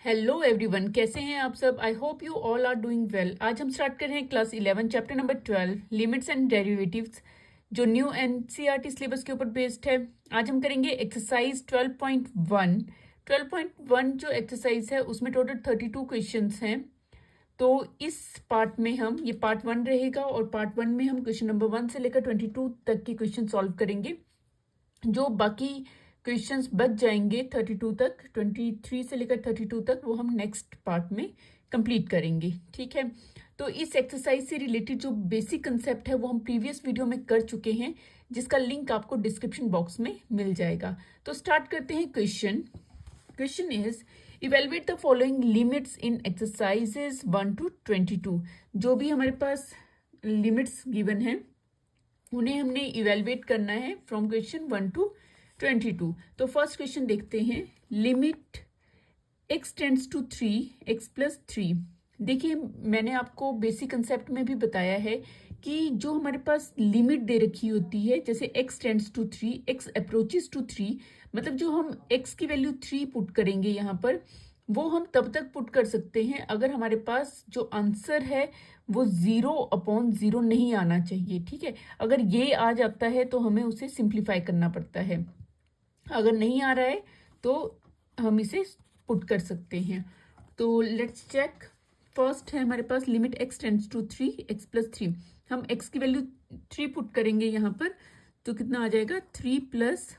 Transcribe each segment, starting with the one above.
Hello everyone, कैसे हैं आप सब। I hope you all are doing well. आज हम स्टार्ट कर रहे हैं class 11 chapter number 12 limits and derivatives, जो न्यू एनसीईआरटी सिलेबस के ऊपर बेस्ड है। आज हम करेंगे एक्सरसाइज 12.1। 12.1 जो एक्सरसाइज है उसमें टोटल 32 क्वेश्चंस हैं। तो इस पार्ट में हम, ये पार्ट 1 रहेगा और पार्ट 1 में हम क्वेश्चन नंबर 1 से लेकर 22 तक के क्वेश्चन सॉल्व करेंगे। जो बाकी क्वेश्चंस बच जाएंगे 32 तक, 23 से लेकर 32 तक, वो हम नेक्स्ट पार्ट में कंप्लीट करेंगे। ठीक है, तो इस एक्सरसाइज से रिलेटेड जो बेसिक कंसेप्ट है वो हम प्रीवियस वीडियो में कर चुके हैं, जिसका लिंक आपको डिस्क्रिप्शन बॉक्स में मिल जाएगा। तो स्टार्ट करते हैं question. Question is evaluate the following limits in exercises 1 to 22। जो भी हमारे पास लिमिट्स गिवन है उन्हें हमने इवेलुएट करना है फ्रॉम क्वेश्चन 1 to 22। तो फर्स्ट क्वेश्चन देखते हैं। Limit x tends to 3 x plus 3। देखिए, मैंने आपको बेसिक कंसेप्ट में भी बताया है कि जो हमारे पास लिमिट दे रखी होती है, जैसे x tends to 3, x approaches to 3, मतलब जो हम x की वैल्यू 3 पुट करेंगे यहाँ पर, वो हम तब तक पुट कर सकते हैं अगर हमारे पास जो आंसर है वो 0/0 नहीं आना चाहिए। ठीक है, अगर ये आ जाता है तो हमें उसे सिंप्लीफाई करना पड़ता है। अगर नहीं आ रहा है तो हम इसे पुट कर सकते हैं। तो लेट्स चेक। फर्स्ट है हमारे पास limit x tends to 3 x plus 3। हम x की वैल्यू 3 पुट करेंगे यहाँ पर, तो कितना आ जाएगा 3 plus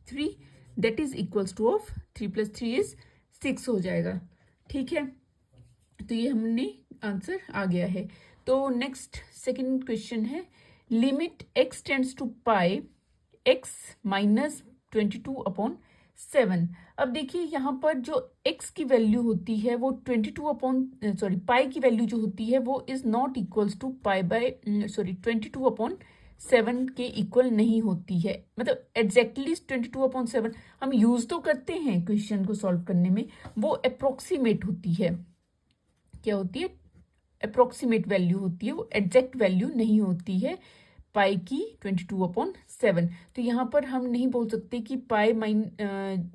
3, that is equals to of 3 plus 3 is 6 हो जाएगा। ठीक है, तो ये हमने आंसर आ गया है। तो नेक्स्ट सेकंड क्वेश्चन है limit x tends to pi x minus 22/7। अब देखिए यहाँ पर जो x की वैल्यू होती है वो पाई की वैल्यू जो होती है वो is not equals to pi by 22/7 के इक्वल नहीं होती है। मतलब एग्जैक्टली 22/7 हम यूज तो करते हैं क्वेश्चन को सॉल्व करने में, वो अप्रोक्सीमेट होती है। क्या होती है? अप्रोक्सीमेट वैल्यू होती है, वो एग्जैक्ट वैल्यू नहीं होती है पाई की 22/7। तो यहाँ पर हम नहीं बोल सकते कि पाई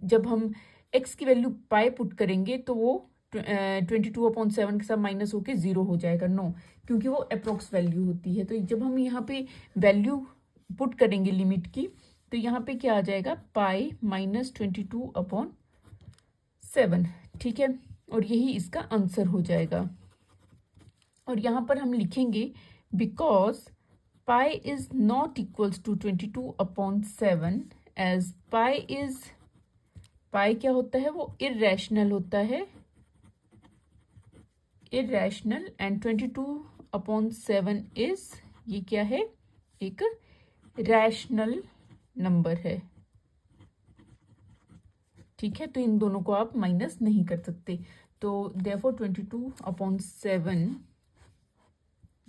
जब हम x की वैल्यू पाई पुट करेंगे तो वो 22/7 के साथ माइनस होके 0 हो जाएगा। नो, क्योंकि वो अप्रोक्स वैल्यू होती है। तो जब हम यहाँ पे वैल्यू पुट करेंगे लिमिट की, तो यहाँ पे क्या आ जाएगा पाई माइनस 22/7। ठीक है, और यही इसका आंसर हो जाएगा। और यहाँ पर हम लिखेंगे because pi is not equals to 22/7 as pi क्या होता है, वो irrational होता है, irrational, and 22/7 is, ये क्या है, एक रैशनल नंबर है। ठीक है, तो इन दोनों को आप माइनस नहीं कर सकते। तो therefore 22/7,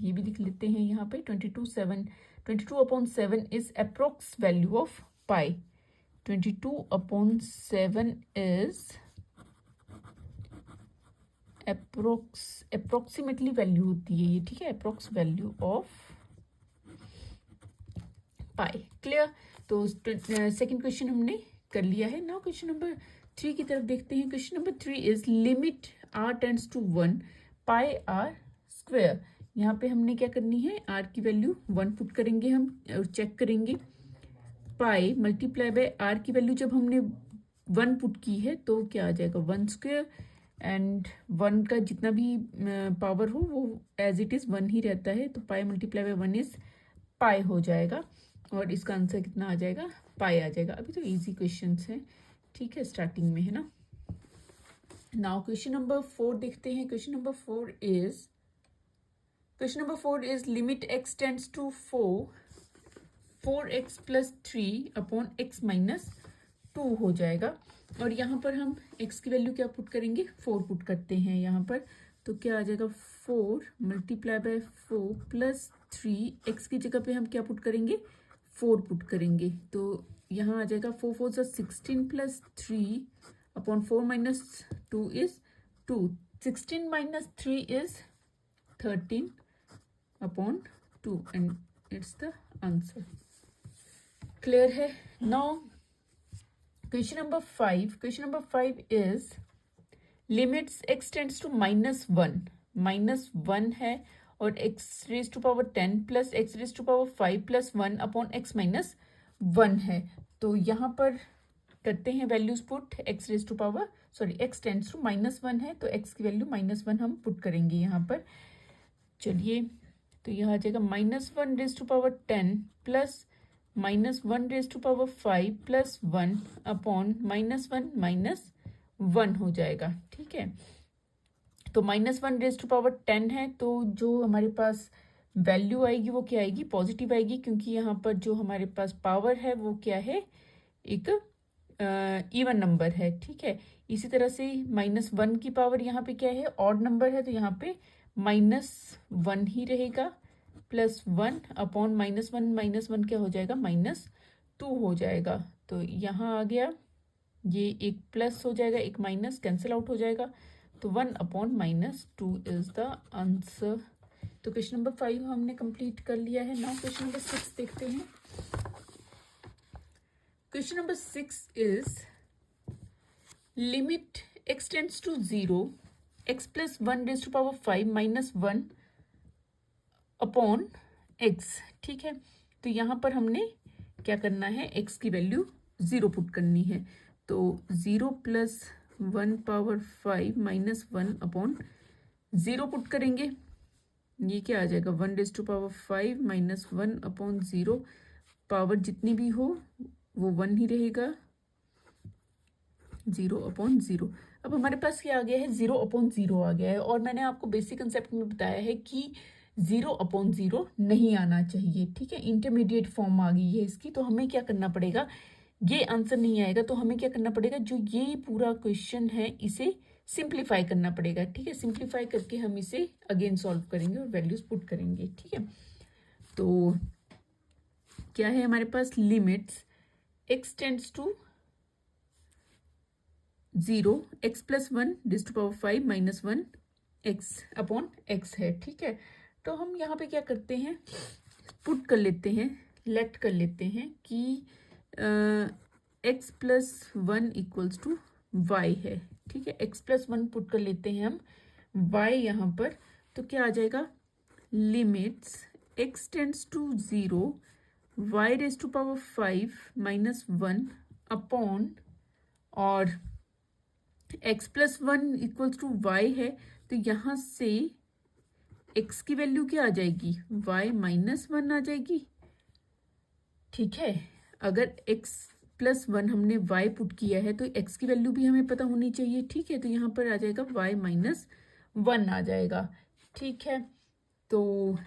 ये भी लिख लेते हैं यहाँ पे 22/7 is approx value of pi. 22/7 is approximately value होती है ये। ठीक है, approx value of pi. Clear? तो सेकंड क्वेश्चन हमने कर लिया है। नाउ क्वेश्चन नंबर 3 की तरफ देखते हैं। Question number 3 is limit r tends to 1 pi r square. यहाँ पे हमने क्या करनी है, r की वैल्यू 1 पुट करेंगे हम और चेक करेंगे। पाई मल्टीप्लाई बाय r की वैल्यू जब हमने 1 पुट की है तो क्या आ जाएगा 1 स्क्वायर, एंड 1 का जितना भी पावर हो वो एज इट इज 1 ही रहता है। तो पाई मल्टीप्लाई बाय 1 इज पाई हो जाएगा, और इसका आंसर कितना आ जाएगा, पाई आ जाएगा। अभी तो इजी क्वेश्चंस हैं, ठीक है, स्टार्टिंग में है ना। नाउ क्वेश्चन नंबर 4 देखते हैं। Question number 4 is limit x tends to 4x plus 3/x minus 2 हो जाएगा। और यहाँ पर हम x की वैल्यू क्या पुट करेंगे, 4 पुट करते हैं यहाँ पर। तो क्या आ जाएगा 4 मल्टीप्लाई बाय 4 प्लस 3, x की जगह पे हम क्या पुट करेंगे, 4 पुट करेंगे। तो यहाँ आ जाएगा 4 4 16 plus 3/4 minus 2 is 2। 16 minus 3 is 13/2 and it's the answer. Clear है? Now question number 5 is limits x tends to -1 है और x raise to power 10 plus x raise to power 5 plus 1 upon x minus 1 है। तो यहाँ पर करते हैं values put, x raise to power x tends to -1 है तो एक्स की वैल्यू -1 हम पुट करेंगे यहाँ पर। चलिए, तो यह आ जाएगा -1 raise to power 10 plus -1 raise to power 5 plus 1 upon -1 हो जाएगा। ठीक है, तो -1 रेज टू पावर 10 है तो जो हमारे पास वैल्यू आएगी वो क्या आएगी, पॉजिटिव आएगी, क्योंकि यहाँ पर जो हमारे पास पावर है वो क्या है, एक इवन नंबर है। ठीक है, इसी तरह से -1 की पावर यहाँ पे क्या है, ऑड नंबर है, तो यहाँ पे -1 ही रहेगा प्लस 1 अपॉन -1 क्या हो जाएगा, -2 हो जाएगा। तो यहाँ आ गया, ये एक प्लस हो जाएगा, एक माइनस कैंसिल आउट हो जाएगा, तो 1 अपॉन -2 इज द आंसर। तो क्वेश्चन नंबर 5 हमने कंप्लीट कर लिया है। नाउ क्वेश्चन नंबर 6 देखते हैं। Question number 6 is limit x tends to 0 x plus 1 raise to power 5 -1 upon x। ठीक है, तो यहाँ पर हमने क्या करना है, x की वैल्यू 0 पुट करनी है, तो 0 प्लस 1 पावर 5 -1 अपॉन 0 पुट करेंगे। ये क्या आ जाएगा, 1 raise to power 5 -1 upon 0, power जितनी भी हो वो 1 ही रहेगा, 0 अपॉन 0। अब हमारे पास क्या आ गया है, 0 अपॉन 0 आ गया है, और मैंने आपको बेसिक कंसेप्ट में बताया है कि 0 अपॉन 0 नहीं आना चाहिए। ठीक है, इंटरमीडिएट फॉर्म आ गई है इसकी, तो हमें क्या करना पड़ेगा, ये आंसर नहीं आएगा तो हमें क्या करना पड़ेगा, जो ये पूरा क्वेश्चन है इसे सिंप्लीफाई करना पड़ेगा। ठीक है, सिंप्लीफाई करके हम इसे अगेन सॉल्व करेंगे और वैल्यूज पुट करेंगे। ठीक है, तो क्या है हमारे पास, limits x tends to 0 x plus 1 raise to power 5 -1 x upon x है। ठीक है, तो हम यहाँ पे क्या करते हैं, पुट कर लेते हैं, लेट कर लेते हैं कि x plus 1 equals to y है। ठीक है, x प्लस 1 पुट कर लेते हैं हम y यहाँ पर, तो क्या आ जाएगा, limits x tends to 0 y raise to power 5 -1 upon, और x plus 1 equals to y है, तो यहाँ से x की वैल्यू क्या आ जाएगी, y -1 आ जाएगी। ठीक है, अगर x प्लस 1 हमने y पुट किया है तो x की वैल्यू भी हमें पता होनी चाहिए। ठीक है, तो यहाँ पर आ जाएगा y -1 आ जाएगा। ठीक है, तो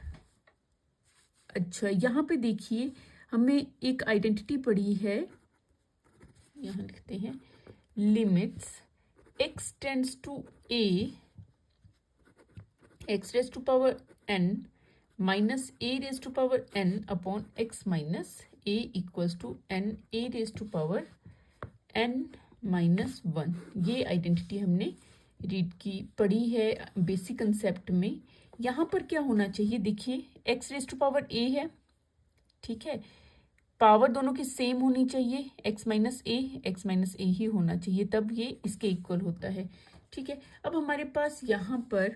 अच्छा यहाँ पे देखिए, हमें एक आइडेंटिटी पढ़ी है, यहाँ लिखते हैं, limits x tends to a x raise to power n minus a raise to power n upon x minus a equals to n a raise to power n -1। ये आइडेंटिटी हमने रीड की पढ़ी है बेसिक कंसेप्ट में। यहाँ पर क्या होना चाहिए, देखिए x raise to power a है। ठीक है, पावर दोनों की सेम होनी चाहिए, x माइनस a ही होना चाहिए, तब ये इसके इक्वल होता है। ठीक है, अब हमारे पास यहाँ पर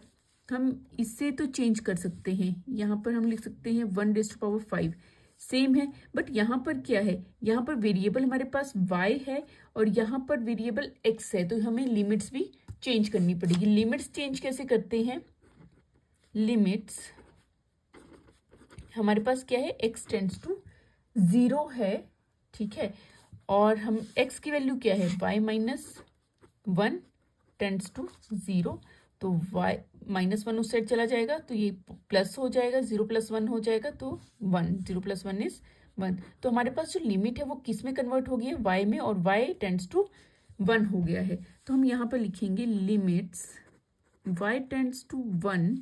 हम इससे तो चेंज कर सकते हैं, यहाँ पर हम लिख सकते हैं 1 रेज़ टू पावर 5 सेम है, बट यहाँ पर क्या है, यहाँ पर वेरिएबल हमारे पास y है और यहाँ पर वेरिएबल x है, तो हमें लिमिट्स भी चेंज करनी पड़ेगी। लिमिट्स चेंज कैसे करते हैं, लिमिट्स हमारे पास क्या है, x टेंड्स टू 0 है। ठीक है, और हम x की वैल्यू क्या है, y -1 टेंड्स टू 0, तो y -1 उस साइड चला जाएगा तो ये प्लस हो जाएगा, 0 + 1 हो जाएगा तो 1, 0 + 1 इज 1। तो हमारे पास जो लिमिट है वो किस में कन्वर्ट हो गई है, y में, और y टेंड्स टू 1 हो गया है। तो हम यहाँ पर लिखेंगे limits y tends to 1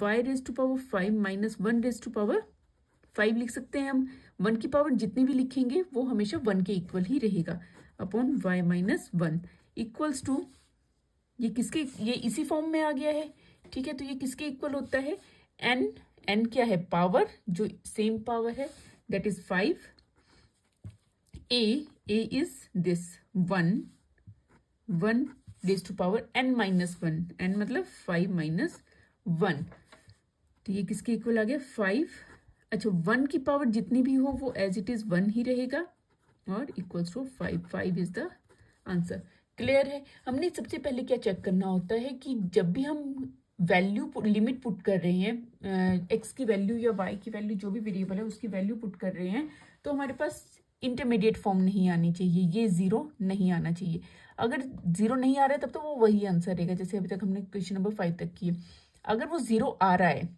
y raise to power 5 -1 raise to power 5 लिख सकते हैं हम। 1 की पावर जितनी भी लिखेंगे वो हमेशा 1 के इक्वल ही रहेगा, अपॉन y -1 इक्वल्स टू, ये किसके, ये इसी फॉर्म में आ गया है। ठीक है, तो ये किसके इक्वल होता है, n क्या है, पावर, जो सेम पावर है, that is 5, a is this 1 raise to power n minus 1, n मतलब 5 माइनस 1, तो ये किसके इक्वल आ गया 5। अच्छा 1 की पावर जितनी भी हो वो एज इट इज 1 ही रहेगा और equals to 5, 5 is the answer. Clear है। हमने सबसे पहले क्या चेक करना होता है कि जब भी हम वैल्यू लिमिट पुट कर रहे हैं, एक्स की वैल्यू या वाई की वैल्यू जो भी वेरिएबल है उसकी वैल्यू पुट कर रहे हैं, तो हमारे पास इंटरमीडिएट फॉर्म नहीं आनी चाहिए, ये 0 नहीं आना चाहिए। अगर 0 नहीं आ रहा है तब तो वो वही आंसर रहेगा जैसे अभी तक हमने क्वेश्चन नंबर 5 तक किए। अगर वो 0 आ रहा है,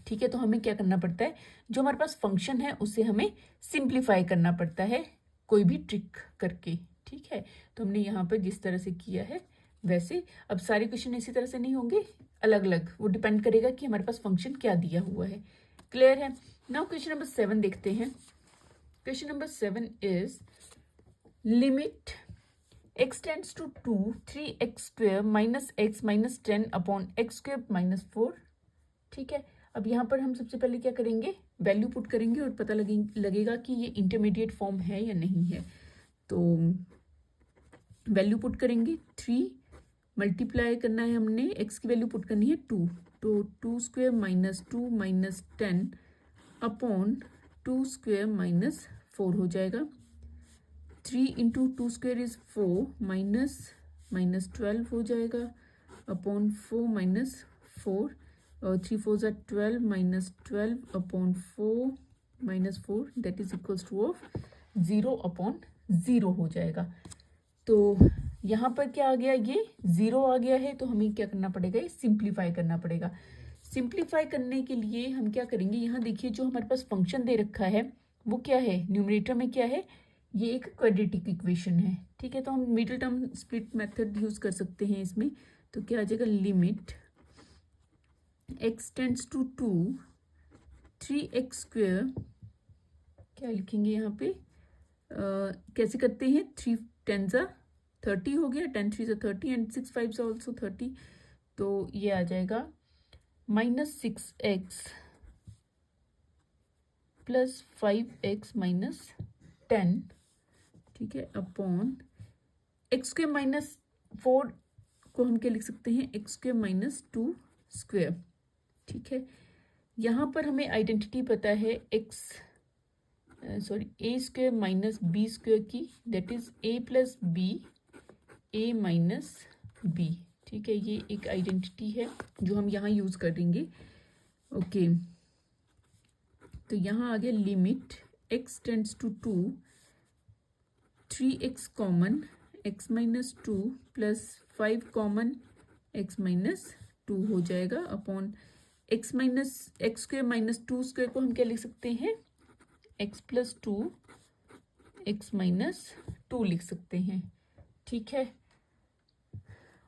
ठीक है, तो हमें क्या करना पड़ता है, जो हमारे पास फंक्शन है उससे हमें सिंप्लीफाई करना पड़ता है कोई भी ट्रिक करके। ठीक है, तो हमने यहाँ पर जिस तरह से किया है वैसे, अब सारे क्वेश्चन इसी तरह से नहीं होंगे, अलग अलग, वो डिपेंड करेगा कि हमारे पास फंक्शन क्या दिया हुआ है। क्लियर है। नाउ क्वेश्चन नंबर 7 देखते हैं। Question number 7 is limit x tends to 2 3x square minus x minus 10 upon x square minus 4। ठीक है, अब यहाँ पर हम सबसे पहले क्या करेंगे, वैल्यू पुट करेंगे और पता लगेगा कि ये इंटरमीडिएट फॉर्म है या नहीं है। तो वैल्यू पुट करेंगे, 3 मल्टीप्लाई करना है हमने, x की वैल्यू पुट करनी है 2, तो 2 square minus 2 minus 10 upon 2 square minus 4 हो जाएगा। 3 इंटू 2 स्क्वेयर इज 4 माइनस 12 हो जाएगा अपॉन 4 माइनस 4, और 3 4 ज़ा 12 minus 12 upon 4 minus 4 that is equals to of 0 upon 0 हो जाएगा। तो यहाँ पर क्या आ गया, ये 0 आ गया है, तो हमें क्या करना पड़ेगा, ये सिंप्लीफाई करना पड़ेगा। सिंप्लीफाई करने के लिए हम क्या करेंगे, यहाँ देखिए जो हमारे पास फंक्शन दे रखा है वो क्या है, न्यूमरेटर में क्या है, ये एक क्वाड्रेटिक इक्वेशन है। ठीक है, तो हम middle term split method use कर सकते हैं इसमें। तो क्या आ जाएगा, limit x tends to 2 3x square, क्या लिखेंगे यहाँ पे, कैसे करते हैं, 3 10 ज़ा 30 हो गया, 10 3 ज़ा 30 एंड 6 5 ज़ा ऑल्सो 30, तो ये आ जाएगा minus 6x plus 5x minus 10, ठीक है, अपॉन एक्स स्क्वेयर माइनस 4 को हम क्या लिख सकते हैं, एक्स स्क्वेयर माइनस 2 स्क्वेयर। ठीक है, यहाँ पर हमें आइडेंटिटी पता है A square minus B square की, that is A plus B A minus B. ठीक है, ये एक आइडेंटिटी है जो हम यहाँ यूज करेंगे। ओके, तो यहाँ आ गया limit x tends to 2 3x common x minus 2 plus 5 common x minus 2 हो जाएगा upon x square minus 2 square को हम क्या लिख सकते हैं, x प्लस 2 x माइनस 2 लिख सकते हैं। ठीक है,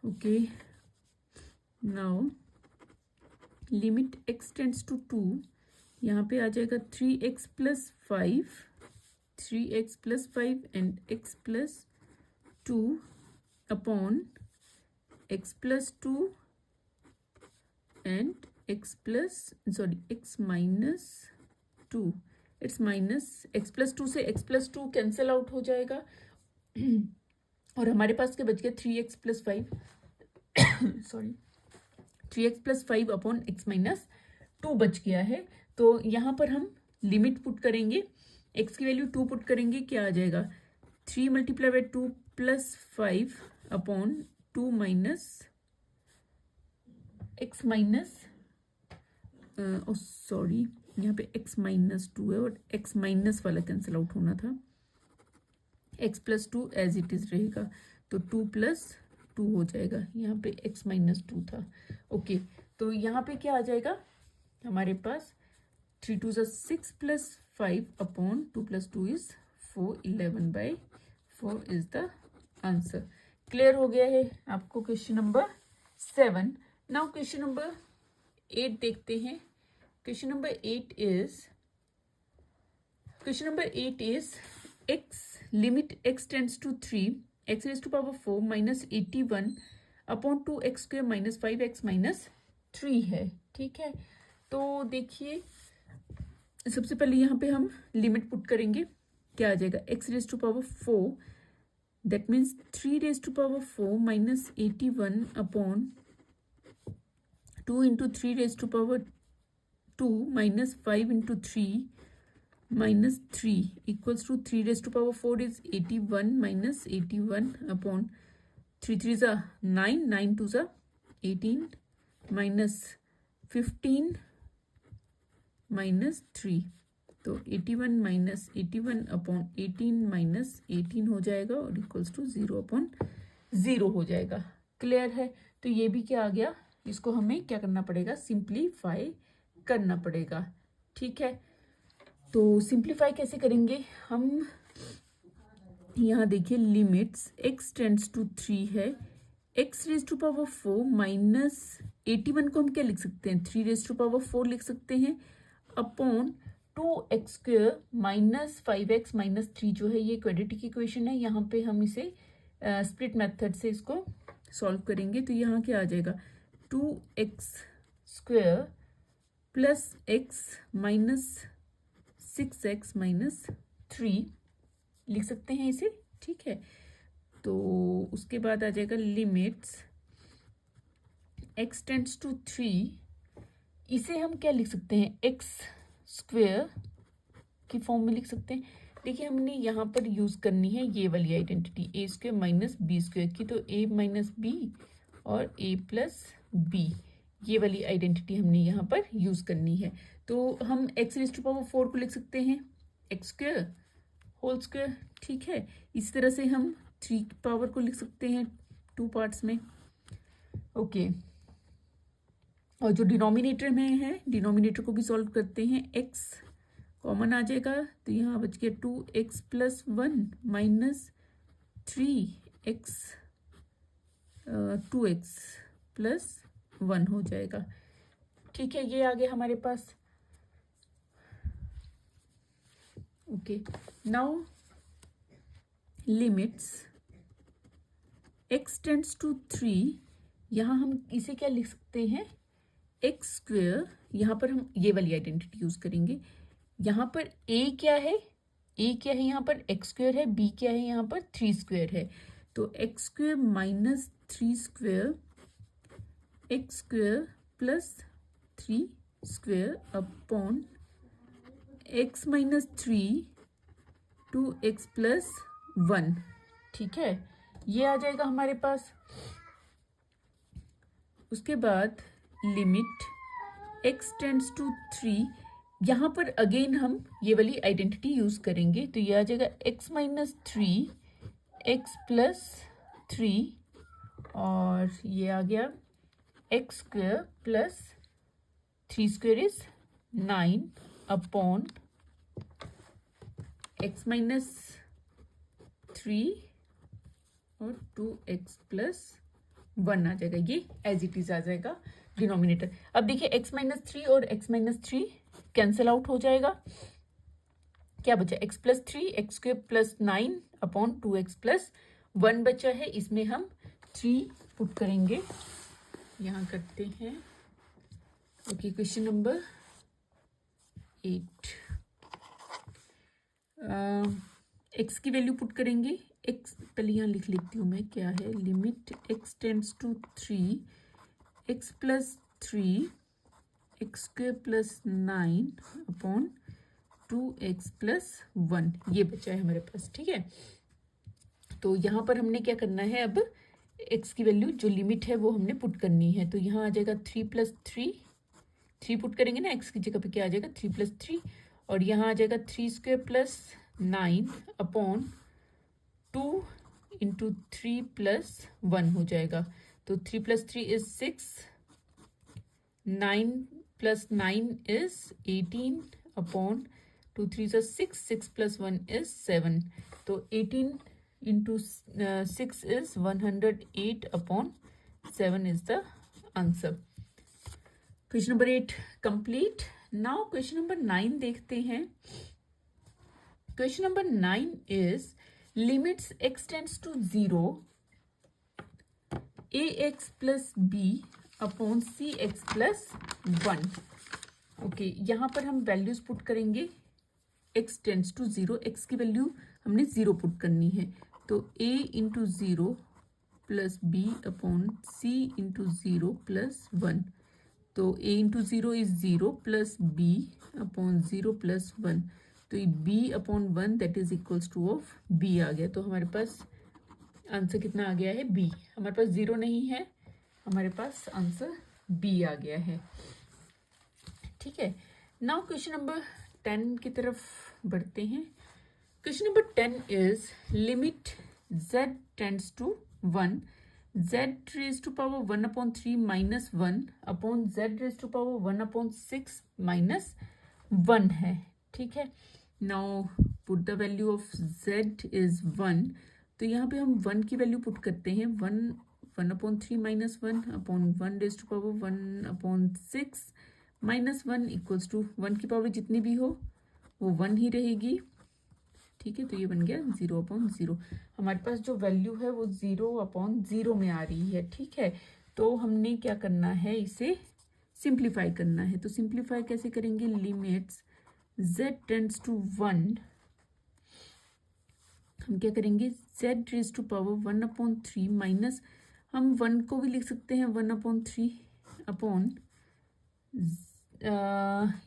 okay, now limit x tends to 2, यहाँ पे आ जाएगा 3x plus 5 and x plus 2 upon x plus 2 and x minus 2, it's minus x plus 2 से x प्लस 2 कैंसिल आउट हो जाएगा और हमारे पास क्या बच गया, 3x plus 5 upon x minus 2 बच गया है। तो यहाँ पर हम लिमिट पुट करेंगे, x की वैल्यू 2 पुट करेंगे, क्या आ जाएगा, 3 multiply by 2 plus 5 upon 2 minus x minus यहाँ पे x माइनस 2 है और x माइनस वाला कैंसिल आउट होना था, x plus 2 as it is रहेगा, तो 2 प्लस 2 हो जाएगा, यहाँ पे x माइनस 2 था। ओके, तो यहाँ पे क्या आ जाएगा हमारे पास, 3 2 6 plus 5 upon 2 plus 2 is 4, 11/4 is the answer. Clear हो गया है आपको question number 7। Now question number 8 देखते हैं। Question number 8 is x limit x tends to 3 x raise to power 4 minus 81 upon 2x square minus 5x minus 3 है। ठीक है, तो देखिए सबसे पहले यहाँ पे हम लिमिट पुट करेंगे, क्या आ जाएगा, x raise to power 4 that means 3 raised to power 4 minus 81 upon 2 into 3 raised to power 2 minus 5 into 3 minus 3 equals to 3 raised to power 4 is 81 minus 81 upon 3 3 is a 9, 9 2 is a 18 minus 15 minus 3, तो 81 minus 81 upon 18 minus 18 हो जाएगा और equals to 0 upon 0 हो जाएगा। Clear है? तो ये भी क्या आ गया, इसको हमें क्या करना पड़ेगा, सिंप्लीफाई करना पड़ेगा। ठीक है, तो सिंप्लीफाई कैसे करेंगे हम, यहाँ देखिए लिमिट्स x टेंड्स टू 3 है, x raise to power 4 minus 81 को हम क्या लिख सकते हैं, 3 रेज टू पावर 4 लिख सकते हैं upon 2x square minus 5x minus 3 जो है ये क्वाड्रेटिक इक्वेशन है। यहाँ पे हम इसे स्प्लिट मेथड से इसको सॉल्व करेंगे तो यहाँ क्या आ जाएगा, 2x square plus x minus 6x minus 3 लिख सकते हैं इसे। ठीक है, तो उसके बाद आ जाएगा लिमिट्स x टेंड्स टू 3, इसे हम क्या लिख सकते हैं, x स्क्वेयर की फॉर्म में लिख सकते हैं। देखिए हमने यहाँ पर यूज करनी है ये वाली आइडेंटिटी ए स्क्वेयर माइनस बी स्क्वेयर की, तो a माइनस बी और a प्लस बी, ये वाली आइडेंटिटी हमने यहाँ पर यूज करनी है। तो हम x रेज़ टू पावर 4 को लिख सकते हैं x स्क्वेयर होल स्क्वेयर। ठीक है, इस तरह से हम 3 की पावर को लिख सकते हैं 2 पार्ट्स में। ओके, और जो डिनोमिनेटर में है, डिनोमिनेटर को भी सॉल्व करते हैं, x कॉमन आ जाएगा तो यहाँ बच गया 2x plus 1 minus 3x 2x plus 1 हो जाएगा। ठीक है, ये आ गया हमारे पास। Okay, now limits x tends to 3, यहाँ हम इसे क्या लिख सकते हैं, एक्स स्क्वेयर, यहाँ पर हम ये वाली आइडेंटिटी यूज करेंगे। यहाँ पर a क्या है, यहाँ पर एक्स स्क्वेयर है, b क्या है, यहाँ पर 3 स्क्वेयर है, तो x square minus 3 square x square plus 3 square upon x minus 3 2x plus 1। ठीक है, ये आ जाएगा हमारे पास। उसके बाद लिमिट x टेंड्स टू 3, यहाँ पर अगेन हम ये वाली आइडेंटिटी यूज करेंगे, तो ये आ जाएगा x माइनस 3 x प्लस 3 और ये आ गया x square plus 3 square is 9 upon x minus 3 और 2x प्लस 1 आ जाएगा, ये एज इट इज आ जाएगा डिनोमिनेटर। अब देखिए x माइनस 3 और x माइनस 3 कैंसिल आउट हो जाएगा, क्या बचा, x plus 3 x square plus 9 upon 2x plus 1 बचा है, इसमें हम 3 पुट करेंगे, यहाँ करते हैं। ओके, क्वेश्चन नंबर 8, x की वैल्यू पुट करेंगे। x पहले यहाँ लिख लेती हूँ मैं, क्या है, limit x tends to 3 x plus 3 x square plus 9 upon 2x plus 1, ये बचा है हमारे पास। ठीक है, तो यहाँ पर हमने क्या करना है, अब x की वैल्यू जो लिमिट है वो हमने पुट करनी है, तो यहाँ आ जाएगा 3 प्लस 3 पुट करेंगे ना, x की जगह पे क्या आ जाएगा 3 प्लस 3 और यहाँ आ जाएगा 3 square plus 9 upon 2 into 3 plus 1 हो जाएगा, तो 3 plus 3 is 6, 9 plus 9 is 18 upon 2 3 is 6, 6 plus 1 is 7, तो 18 into 6 is 108 upon 7 is the answer. Question number 8 complete. Now question number 9 देखते हैं। Question number 9 is limits x tends to 0 ax plus b upon cx plus 1। Okay, यहाँ पर हम values put करेंगे, x tends to 0, x की value हमने 0 put करनी है, तो a into zero plus b upon c into zero plus one. तो a into zero is zero plus b upon zero plus one. तो ये b upon one that is equals to of b आ गया। तो हमारे पास answer कितना आ गया है? b। हमारे पास ज़ीरो नहीं है, हमारे पास आंसर b आ गया है। ठीक है, नाउ क्वेश्चन नंबर 10 की तरफ बढ़ते हैं। Question number 10 is limit z tends to 1 z raise to power 1 upon 3 minus 1 upon z raise to power 1 upon 6 minus 1 है। ठीक है, now put the value of z is 1। तो यहाँ पे हम 1 की वैल्यू पुट करते हैं। 1 upon 3 minus 1 upon 1 raise to power 1 upon 6 minus 1 equals to 1 की पावर जितनी भी हो वो 1 ही रहेगी। ठीक है, तो ये बन गया 0 अपॉन 0। हमारे पास जो वैल्यू है वो 0 अपॉन 0 में आ रही है। ठीक है, तो हमने क्या करना है, इसे सिंप्लीफाई करना है। तो सिंप्लीफाई कैसे करेंगे? लिमिट्स z टेंड्स टू 1, हम क्या करेंगे, z raise to power 1 upon 3 minus, हम 1 को भी लिख सकते हैं 1 अपॉन 3 अपॉन,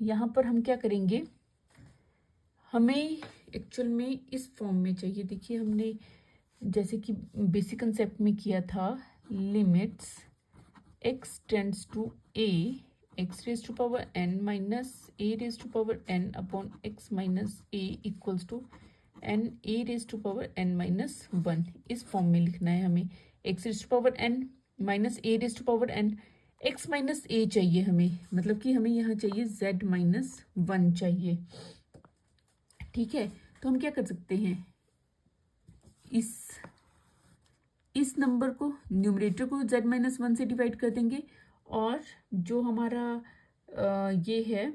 यहाँ पर हम क्या करेंगे, हमें एक्चुअल में इस फॉर्म में चाहिए। देखिए हमने जैसे कि बेसिक कंसेप्ट में किया था, limits x tends to a x raise to power n minus a raise to power n upon x minus a equals to n a raise to power n minus 1। इस form में लिखना है हमें। x raise to power n minus a raise to power n, x minus a चाहिए हमें, मतलब कि हमें यहाँ चाहिए z माइनस 1 चाहिए। ठीक है, तो हम क्या कर सकते हैं, इस नंबर को, न्यूमरेटर को z माइनस 1 से डिवाइड कर देंगे, और जो हमारा ये है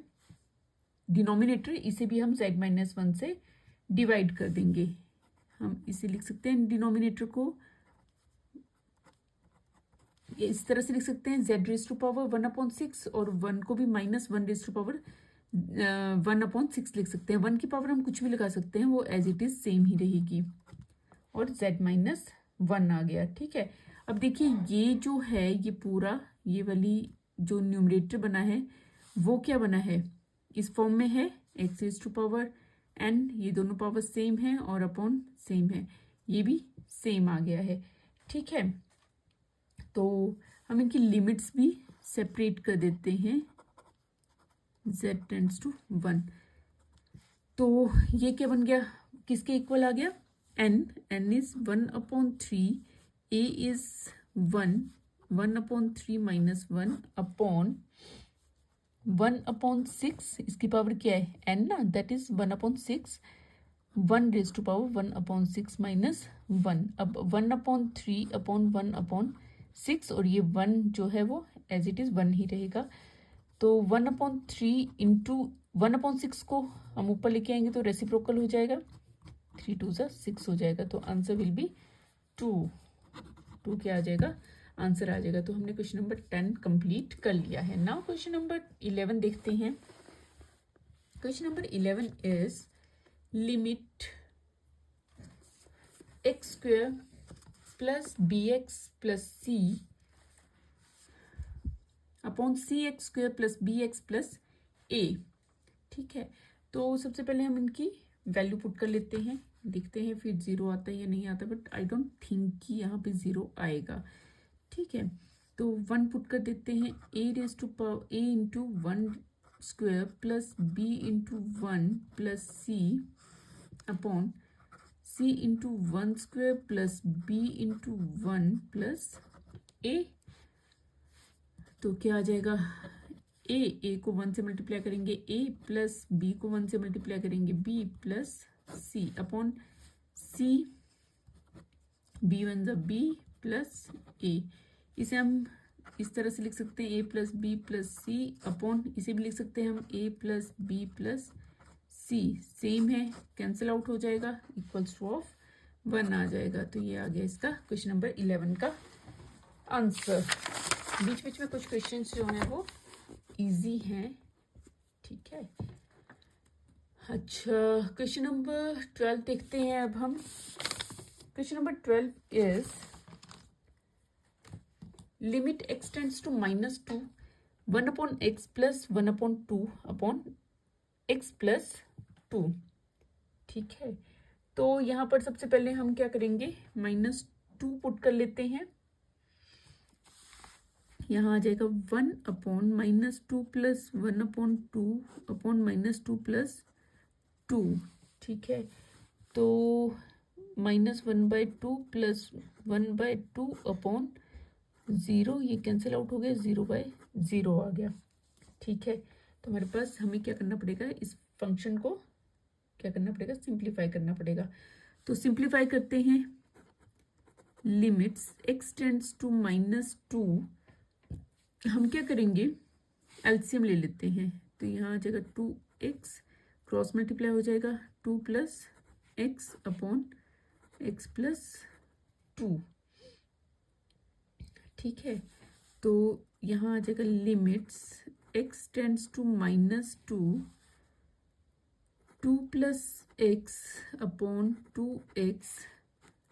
डिनोमिनेटर, इसे भी हम z माइनस 1 से डिवाइड कर देंगे। हम इसे लिख सकते हैं, डिनोमिनेटर को इस तरह से लिख सकते हैं, z raise to power 1 upon 6, और 1 को भी minus 1 raise to power 1 upon 6 लिख सकते हैं। 1 की पावर हम कुछ भी लगा सकते हैं, वो एज इट इज सेम ही रहेगी, और z माइनस 1 आ गया। ठीक है, अब देखिए ये जो है, ये पूरा ये वाली जो न्यूमरेटर बना है वो क्या बना है, इस फॉर्म में है, x raise to power n, ये दोनों पावर सेम है और अपॉन सेम है, ये भी सेम आ गया है। ठीक है, तो हम इनकी लिमिट्स भी सेपरेट कर देते हैं, z टेंड्स टू 1। तो ये क्या बन गया, किसके इक्वल आ गया, n is 1 upon 3, a is 1 upon 3 minus 1 upon 1 upon 6, इसकी पावर क्या है n ना, that is 1 upon 6, 1 raise to power 1 upon 6 minus 1। अब 1 अपॉन 3 अपॉन 1 अपॉन 6, और ये 1 जो है वो एज इट इज 1 ही रहेगा। तो 1 अपॉन 3 इंटू 1 अपॉन 6 को हम ऊपर लेके आएंगे तो रेसिप्रोकल हो जाएगा, 3 2 6 हो जाएगा। तो आंसर विल बी 2 क्या आ जाएगा, आंसर आ जाएगा। तो हमने क्वेश्चन नंबर 10 कंप्लीट कर लिया है। नाउ क्वेश्चन नंबर 11 देखते हैं। Question number 11 is limit x square plus bx plus c upon cx square plus bx plus a। ठीक है, तो सबसे पहले हम इनकी वैल्यू पुट कर लेते हैं, देखते हैं फिर 0 आता है या नहीं आता, बट आई डोंट थिंक कि यहाँ पे 0 आएगा। ठीक है, तो 1 पुट कर देते हैं, a raise to power a into 1 square plus b into 1 plus c upon c into 1 square plus b into 1 plus a। तो क्या आ जाएगा, a को 1 से मल्टीप्लाई करेंगे a प्लस b को 1 से मल्टीप्लाई करेंगे b plus c upon c, b1 ज़ा b प्लस a। इसे हम इस तरह से लिख सकते हैं a plus b plus c upon, इसे भी लिख सकते हैं हम a plus b plus c, same है, कैंसिल आउट हो जाएगा, इक्वल्स टू ऑफ 1 आ जाएगा। तो ये आ गया इसका क्वेश्चन नंबर 11 का आंसर। बीच बीच में कुछ क्वेश्चंस जो हैं वो इजी हैं। ठीक है, अच्छा क्वेश्चन नंबर 12 देखते हैं अब हम। Question number 12 is limit x tends to -2 1/x plus 1/2 upon x plus 2। ठीक है, तो यहाँ पर सबसे पहले हम क्या करेंगे, -2 पुट कर लेते हैं। यहाँ आ जाएगा 1/-2 प्लस 1/2 अपॉन -2 प्लस 2। ठीक है, तो -1/2 प्लस 1/2 अपॉन 0, ये कैंसिल आउट हो गया, 0/0 आ गया। ठीक है, तो हमारे पास हमें क्या करना पड़ेगा, इस फंक्शन को क्या करना पड़ेगा, सिंप्लीफाई करना पड़ेगा। तो सिंप्लीफाई करते हैं, लिमिट्स x टेंड्स टू -2, हम क्या करेंगे, एलसीएम ले लेते हैं। तो यहाँ आ जाएगा 2x, क्रॉस मल्टीप्लाई हो जाएगा 2 plus x upon x plus 2। ठीक है, तो यहाँ आ जाएगा limits x tends to -2, 2 plus x upon 2x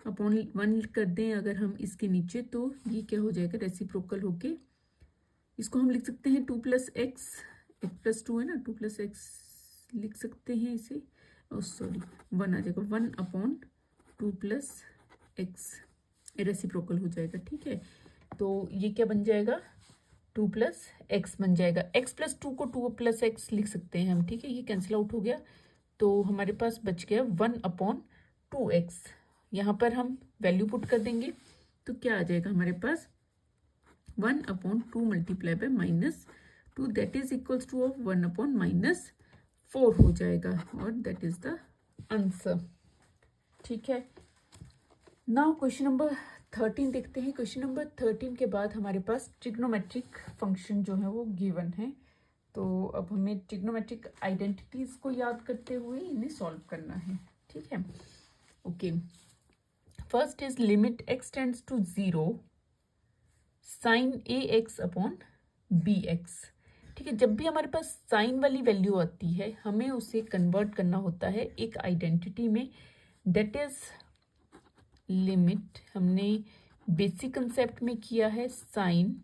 upon 1 कर दें अगर हम इसके नीचे, तो ये क्या हो जाएगा, रेसिप्रोकल होके इसको हम लिख सकते हैं 2 प्लस एक्स, एक प्लस 2 है ना, 2 प्लस एक्स लिख सकते हैं इसे, सॉरी 1 आ जाएगा, 1/2 प्लस एक्स, रेसिप्रोकल हो जाएगा। ठीक है, तो ये क्या बन जाएगा, 2 प्लस एक्स बन जाएगा। x प्लस 2 को 2 प्लस एक्स लिख सकते हैं हम। ठीक है, ये कैंसिल आउट हो गया, तो हमारे पास बच गया 1/2x। यहाँ पर हम वैल्यू पुट कर देंगे, तो क्या आ जाएगा हमारे पास, 1/2 multiply by -2, that is equals to of 1/-4 हो जाएगा, और दैट इज द आंसर। ठीक है, नाउ क्वेश्चन नंबर 13 देखते हैं। क्वेश्चन नंबर 13 के बाद हमारे पास ट्रिग्नोमेट्रिक फंक्शन जो है वो गिवन है। तो अब हमें ट्रिग्नोमेट्रिक आइडेंटिटीज को याद करते हुए इन्हें सॉल्व करना है। ठीक है, okay, first is limit x tends to 0 sine ax upon bx। ठीक है, जब भी हमारे पास साइन वाली वैल्यू आती है, हमें उसे कन्वर्ट करना होता है एक आइडेंटिटी में, दैट इज लिमिट, हमने बेसिक कंसेप्ट में किया है, sine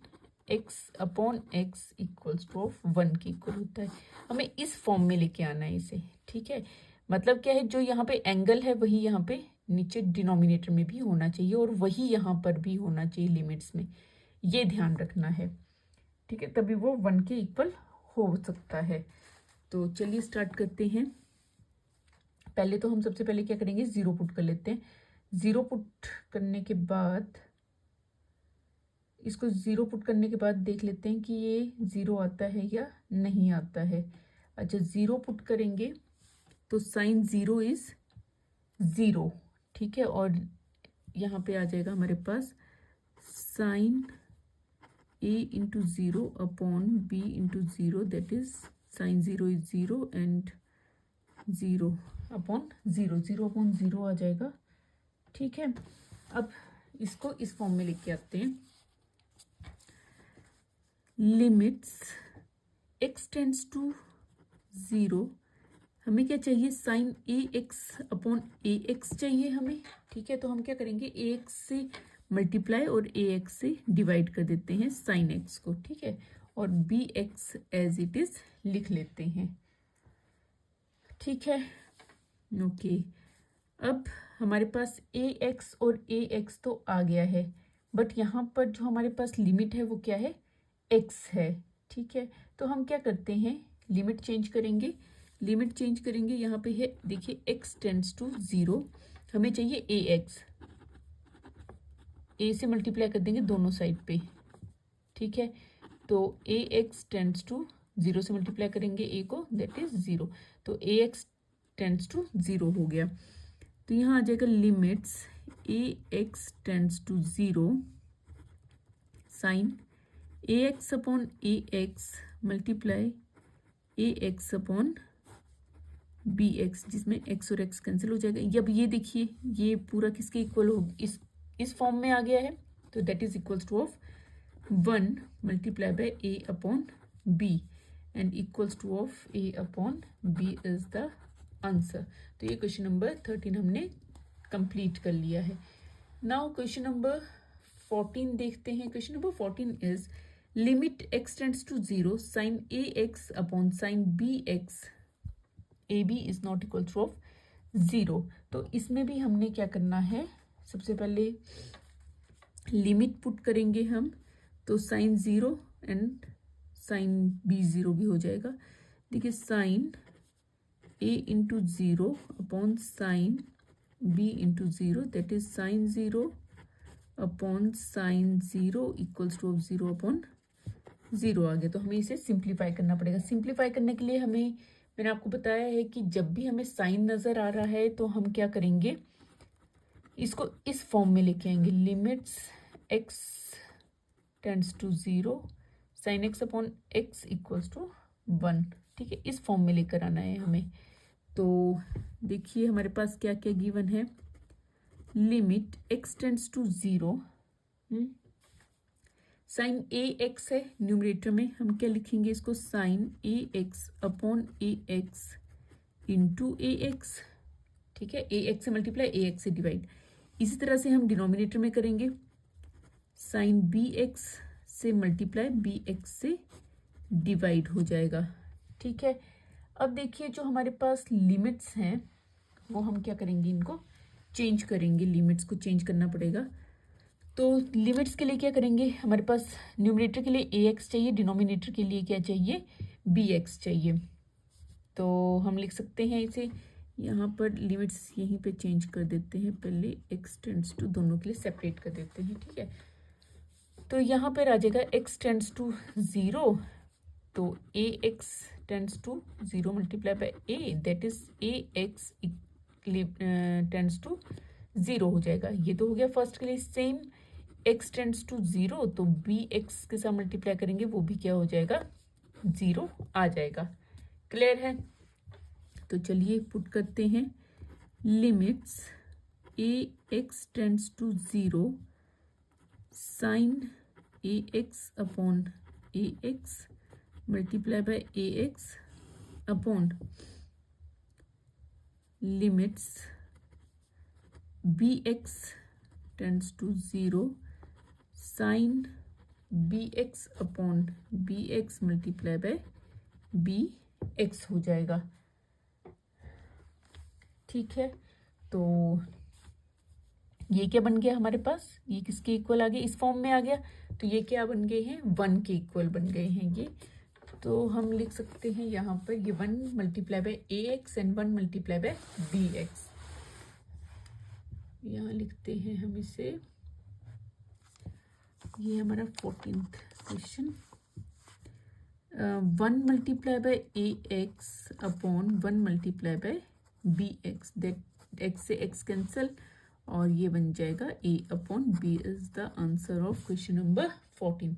x upon x equals to of 1 के इक्वल होता है। हमें इस फॉर्म में लेके आना है इसे। ठीक है, मतलब क्या है, जो यहाँ पे एंगल है वही यहाँ पे नीचे डिनोमिनेटर में भी होना चाहिए, और वही यहाँ पर भी होना चाहिए लिमिट्स में, ये ध्यान रखना है। ठीक है, तभी वो 1 के इक्वल हो सकता है। तो चलिए स्टार्ट करते हैं। पहले तो हम सबसे पहले क्या करेंगे, 0 पुट कर लेते हैं। 0 पुट करने के बाद, इसको 0 पुट करने के बाद देख लेते हैं कि ये 0 आता है या नहीं आता है। अच्छा, 0 पुट करेंगे तो साइन 0 इज 0। ठीक है, और यहाँ पे आ जाएगा हमारे पास sine a into 0 upon b into 0, that is sine 0 is 0 and 0 upon 0, 0 upon 0 आ जाएगा। ठीक है, अब इसको इस फॉर्म में लेके आते हैं, लिमिट्स x टेंड्स टू 0, हमें क्या चाहिए, साइन ax अपॉन ax चाहिए हमें। ठीक है, तो हम क्या करेंगे, ax से मल्टीप्लाई और ax से डिवाइड कर देते हैं साइन x को। ठीक है, और bx एज इट इज लिख लेते हैं। ठीक है, ओके, अब हमारे पास ax और ax तो आ गया है, बट यहाँ पर जो हमारे पास लिमिट है वो क्या है, x है। ठीक है, तो हम क्या करते हैं, लिमिट चेंज करेंगे। लिमिट चेंज करेंगे, यहाँ पे है देखिए x टेंड्स टू 0, हमें चाहिए ax, a से मल्टीप्लाई कर देंगे दोनों साइड पे। ठीक है, तो ax टेंड्स टू 0 से मल्टीप्लाई करेंगे a को, दैट इज 0, तो ax टेंड्स टू 0 हो गया। तो यहाँ आ जाएगा limits ax tends to 0 sine ax upon ax multiply ax upon bx, जिसमें x और x कैंसिल हो जाएगा। अब ये देखिए, ये पूरा किसके इक्वल हो, इस फॉर्म में आ गया है, तो that is equals to of 1 multiply by a upon b and equals to of a upon b is the answer. तो ये क्वेश्चन नंबर 13 हमने कंप्लीट कर लिया है। नाउ क्वेश्चन नंबर 14 देखते हैं। Question number 14 is limit x tends to 0 sine ax upon sine bx ab is not equal to of 0। तो इसमें भी हमने क्या करना है, सबसे पहले लिमिट पुट करेंगे हम, तो साइन 0 एंड साइन b 0 भी हो जाएगा। देखिए sine a into 0 upon sine b into 0 that is sine 0 upon sine 0 equals to 0 upon 0 आ गया। तो हमें इसे सिंप्लीफाई करना पड़ेगा। सिंप्लीफाई करने के लिए हमें, मैंने आपको बताया है कि जब भी हमें साइन नज़र आ रहा है तो हम क्या करेंगे, इसको इस फॉर्म में लेके आएंगे, limits x tends to 0 sine x upon x equals to 1। ठीक है, इस फॉर्म में लेकर आना है हमें। तो देखिए हमारे पास क्या क्या गिवन है, limit x tends to 0 sine ax है, न्यूमरेटर में हम क्या लिखेंगे इसको, sine ax upon ax into ax। ठीक है, ax से मल्टीप्लाई ax से डिवाइड। इसी तरह से हम डिनोमिनेटर में करेंगे, साइन bx से मल्टीप्लाई bx से डिवाइड हो जाएगा। ठीक है, अब देखिए जो हमारे पास लिमिट्स हैं वो हम क्या करेंगे, इनको चेंज करेंगे, लिमिट्स को चेंज करना पड़ेगा। तो लिमिट्स के लिए क्या करेंगे, हमारे पास न्यूमरेटर के लिए ax चाहिए, डिनोमिनेटर के लिए क्या चाहिए, bx चाहिए। तो हम लिख सकते हैं इसे, यहाँ पर लिमिट्स यहीं पे चेंज कर देते हैं, पहले x टेंड्स टू दोनों के लिए सेपरेट कर देते हैं। ठीक है, तो यहाँ पर आ जाएगा x टेंड्स टू 0, तो ax tends to 0 multiply by a that is ax tends to 0 हो जाएगा। ये तो हो गया फर्स्ट के लिए। सेम x टेंड्स टू 0, तो bx के साथ मल्टीप्लाई करेंगे, वो भी क्या हो जाएगा, 0 आ जाएगा। क्लियर है? तो चलिए पुट करते हैं, limits ax tends to 0 sine ax upon ax multiply by ax upon limits bx tends to 0 sine bx upon bx multiply by bx हो जाएगा। ठीक है, तो ये क्या बन गया हमारे पास, ये किसके इक्वल आ गया, इस फॉर्म में आ गया। तो ये क्या बन गए हैं, 1 के इक्वल बन गए हैं ये। तो हम लिख सकते हैं यहाँ पर ये 1 multiply by ax and 1 multiply by bx। यहाँ लिखते हैं हम इसे, ये हमारा 14th question, 1 multiply by ax upon 1 multiply by bx that x से x कैंसल और ये बन जाएगा a upon b is the answer of question number 14।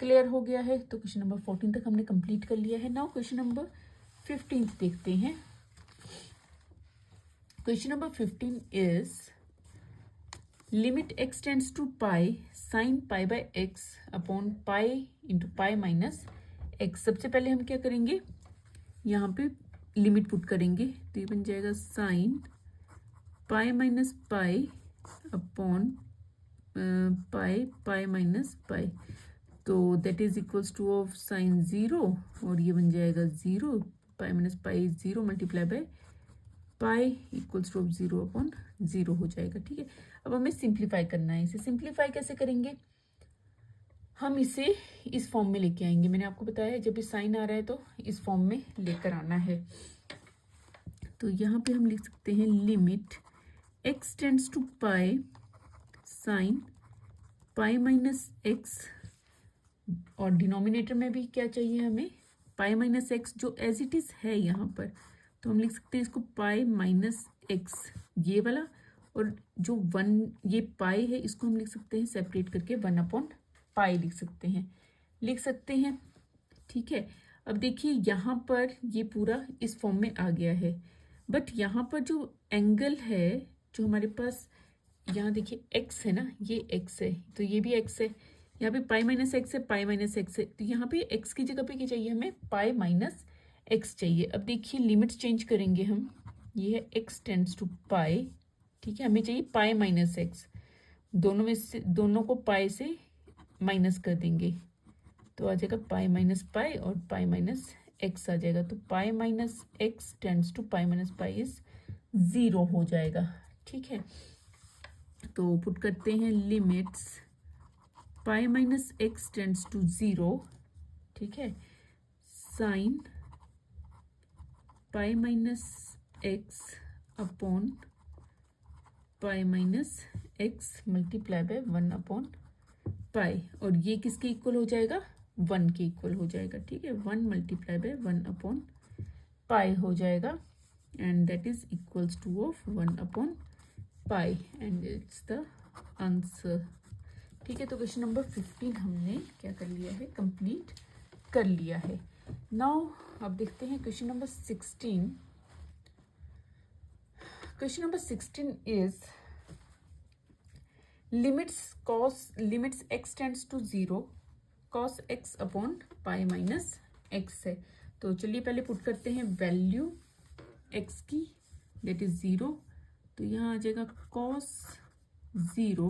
Clear हो गया है? तो क्वेश्चन नंबर 14 तक हमने कंप्लीट कर लिया है। नाउ क्वेश्चन नंबर 15 देखते हैं। Question number 15 is limit x tends to pi sine pi by x upon pi into pi minus x। सबसे पहले हम क्या करेंगे, यहाँ पे लिमिट पुट करेंगे, तो ये बन जाएगा sine pi minus pi upon pi pi minus pi, तो that is equals to of sine 0 और ये बन जाएगा 0 pi minus pi 0 multiply by pi equals to of 0 upon 0 हो जाएगा। ठीक है, अब हमें सिंप्लीफाई करना है। इसे सिंप्लीफाई कैसे करेंगे, हम इसे इस फॉर्म में लेके आएंगे। मैंने आपको बताया है जब भी साइन आ रहा है तो इस फॉर्म में लेकर आना है। तो यहाँ पे हम लिख सकते हैं limit x tends to pi sine pi minus x, और डिनोमिनेटर में भी क्या चाहिए हमें, पाई माइनस एक्स, जो एज इट इज है यहाँ पर, तो हम लिख सकते हैं इसको पाई माइनस एक्स ये वाला, और जो 1 ये पाई है इसको हम लिख सकते हैं सेपरेट करके 1 अपॉन पाई लिख सकते हैं। ठीक है, अब देखिए यहाँ पर ये पूरा इस फॉर्म में आ गया है, बट यहाँ पर जो एंगल है जो हमारे पास, यहाँ देखिए x है ना, ये x है, तो ये भी x है, यहाँ पे पाई माइनस एक्स है, पाई माइनस एक्स है, तो यहाँ पे x की जगह पे क्या चाहिए हमें, पाई माइनस एक्स चाहिए। अब देखिए लिमिट्स चेंज करेंगे हम, ये है x टेंड्स टू पाई, ठीक है, हमें चाहिए पाई माइनस एक्स, दोनों में से दोनों को पाई से माइनस कर देंगे तो आ जाएगा पाई माइनस पाई और पाई माइनस एक्स आ जाएगा। तो pi minus x tends to pi minus pi is 0 हो जाएगा। ठीक है, तो पुट करते हैं limits pi minus x tends to 0, ठीक है, sine pi minus x upon pi minus x multiply by 1 upon pi, और ये किसके इक्वल हो जाएगा, 1 के इक्वल हो जाएगा। ठीक है, 1 मल्टीप्लाई बाय 1 अपॉन पाई हो जाएगा and that is equals to of 1 upon pi and it's the answer. ठीक है, तो क्वेश्चन नंबर 15 हमने क्या कर लिया है, कंप्लीट कर लिया है। नाउ अब देखते हैं क्वेश्चन नंबर 16। क्वेश्चन number 16 is limits x tends to 0 cos x upon pi minus x है। तो चलिए पहले पुट करते हैं वैल्यू x की, दैट इज 0। तो यहाँ आ जाएगा cos 0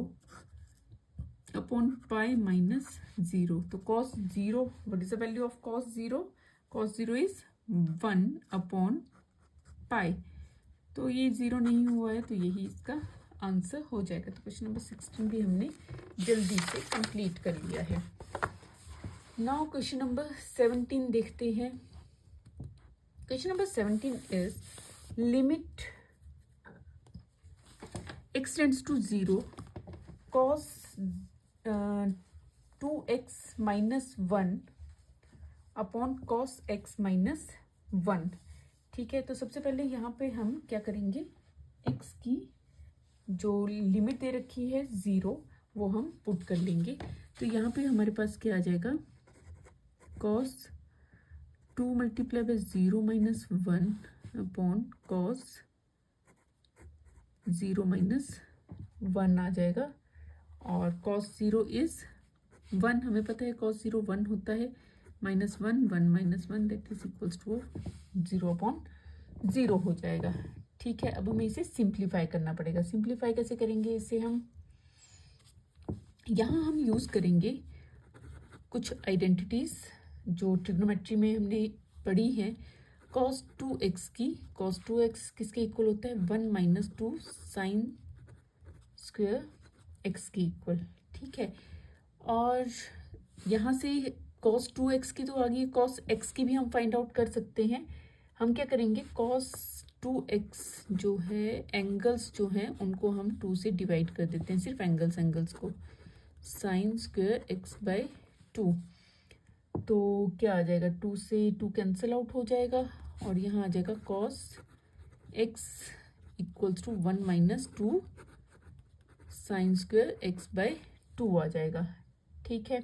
अपॉन पाई माइनस 0। तो cos 0, what is the value of cos 0? cos 0 is 1 upon पाई। तो ये 0 नहीं हुआ है तो यही इसका आंसर हो जाएगा। तो क्वेश्चन नंबर 16 भी हमने जल्दी से कंप्लीट कर लिया है। नाउ क्वेश्चन नंबर 17 देखते हैं। Question number 17 is limit x tends to 0 cos 2x minus 1 upon cos x minus 1। ठीक है, तो सबसे पहले यहाँ पे हम क्या करेंगे, x की जो लिमिट दे रखी है 0 वो हम पुट कर लेंगे। तो यहाँ पे हमारे पास क्या आ जाएगा, cos 2 multiply by 0 minus 1 upon cos 0 minus 1 आ जाएगा, और cos 0 इज 1, हमें पता है cos 0 1 होता है, minus 1 1 minus 1 that is equals to 0 upon 0 हो जाएगा। ठीक है, अब हमें इसे सिंप्लीफाई करना पड़ेगा। सिंप्लीफाई कैसे करेंगे इसे हम, यहाँ हम यूज़ करेंगे कुछ आइडेंटिटीज जो ट्रिग्नोमेट्री में हमने पढ़ी है। cos 2x की, cos 2x किसके इक्वल होता है, 1 माइनस 2 साइन स्क्वायर x के इक्वल। ठीक है, और यहाँ से cos 2x की तो आ गई, cos x की भी हम फाइंड आउट कर सकते हैं। हम क्या करेंगे, cos 2x जो है, एंगल्स जो हैं उनको हम 2 से डिवाइड कर देते हैं, सिर्फ एंगल्स को, साइन स्क्वायर x बाय 2। तो क्या आ जाएगा, 2 से 2 कैंसिल आउट हो जाएगा और यहाँ आ जाएगा cos x equals to 1 minus 2 sine square x by 2 आ जाएगा। ठीक है,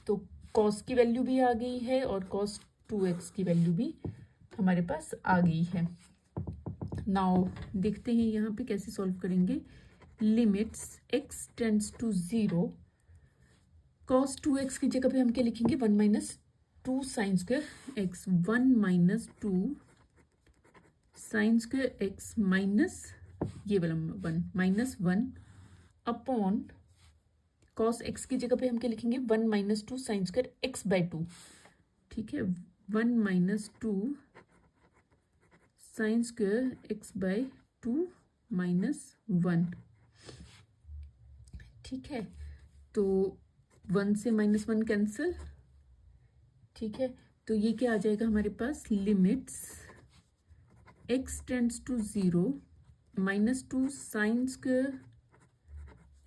तो cos की वैल्यू भी आ गई है और cos 2x की वैल्यू भी हमारे पास आ गई है। नाउ देखते हैं यहाँ पे कैसे सॉल्व करेंगे। Limits x tends to 0 cos 2x की जगह पे हम क्या लिखेंगे, 1 minus 2 sine square x, 1 minus 2 sine square x minus ये वाला 1 माइनस 1 अपॉन cos x की जगह पे हम क्या लिखेंगे, 1 minus 2 sine square x by 2। ठीक है, 1 minus 2 sine square x by 2 minus 1। ठीक है, तो 1 से माइनस 1 कैंसिल। ठीक है, तो ये क्या आ जाएगा हमारे पास, limits x tends to 0 minus 2 sine square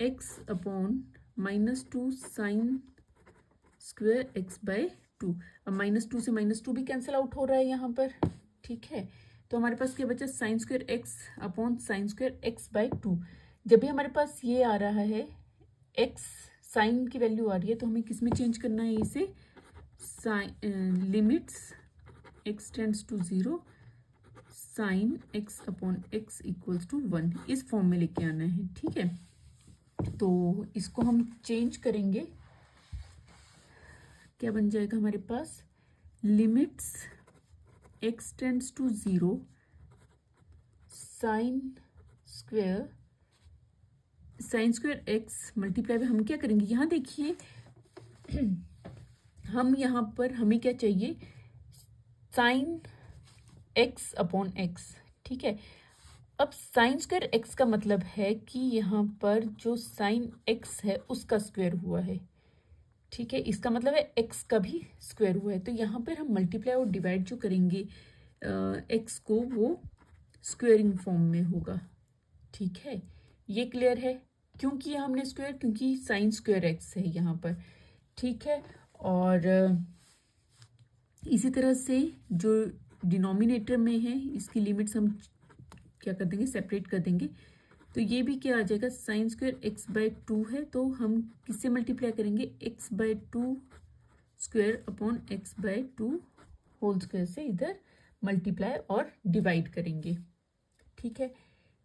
x upon minus 2 sine square x by 2। अब माइनस 2 से माइनस 2 भी कैंसिल आउट हो रहा है यहाँ पर। ठीक है, तो हमारे पास क्या बचा, sine square x upon sine square x by 2। जब भी हमारे पास ये आ रहा है, x साइन की वैल्यू आ रही है, तो हमें किस में चेंज करना है इसे, limits x tends to 0 sine x upon x equals to 1, इस फॉर्म में लेके आना है। ठीक है, तो इसको हम चेंज करेंगे, क्या बन जाएगा हमारे पास, limits x tends to 0 sine square sine square x multiply by, हम क्या करेंगे यहाँ देखिए हम यहाँ पर हमें क्या चाहिए, साइन एक्स अपॉन एक्स, ठीक है। अब साइन स्क्वायर एक्स का मतलब है कि यहाँ पर जो साइन एक्स है उसका स्क्वायर हुआ है, ठीक है। इसका मतलब है एक्स का भी स्क्वायर हुआ है। तो यहाँ पर हम मल्टीप्लाई और डिवाइड जो करेंगे एक्स को, वो स्क्वेयरिंग फॉर्म में होगा, ठीक है। ये क्लियर है? क्यों किया हमने स्क्वायर? क्योंकि साइन स्क्वायर एक्स है यहाँ पर, ठीक है। और इसी तरह से जो डिनोमिनेटर में है इसकी लिमिट्स हम क्या कर देंगे, सेपरेट कर देंगे। तो ये भी क्या आ जाएगा, साइन स्क्वायर एक्स बाय 2 है, तो हम किससे मल्टीप्लाई करेंगे, x by 2 square upon x by 2 whole square से इधर मल्टीप्लाई और डिवाइड करेंगे, ठीक है।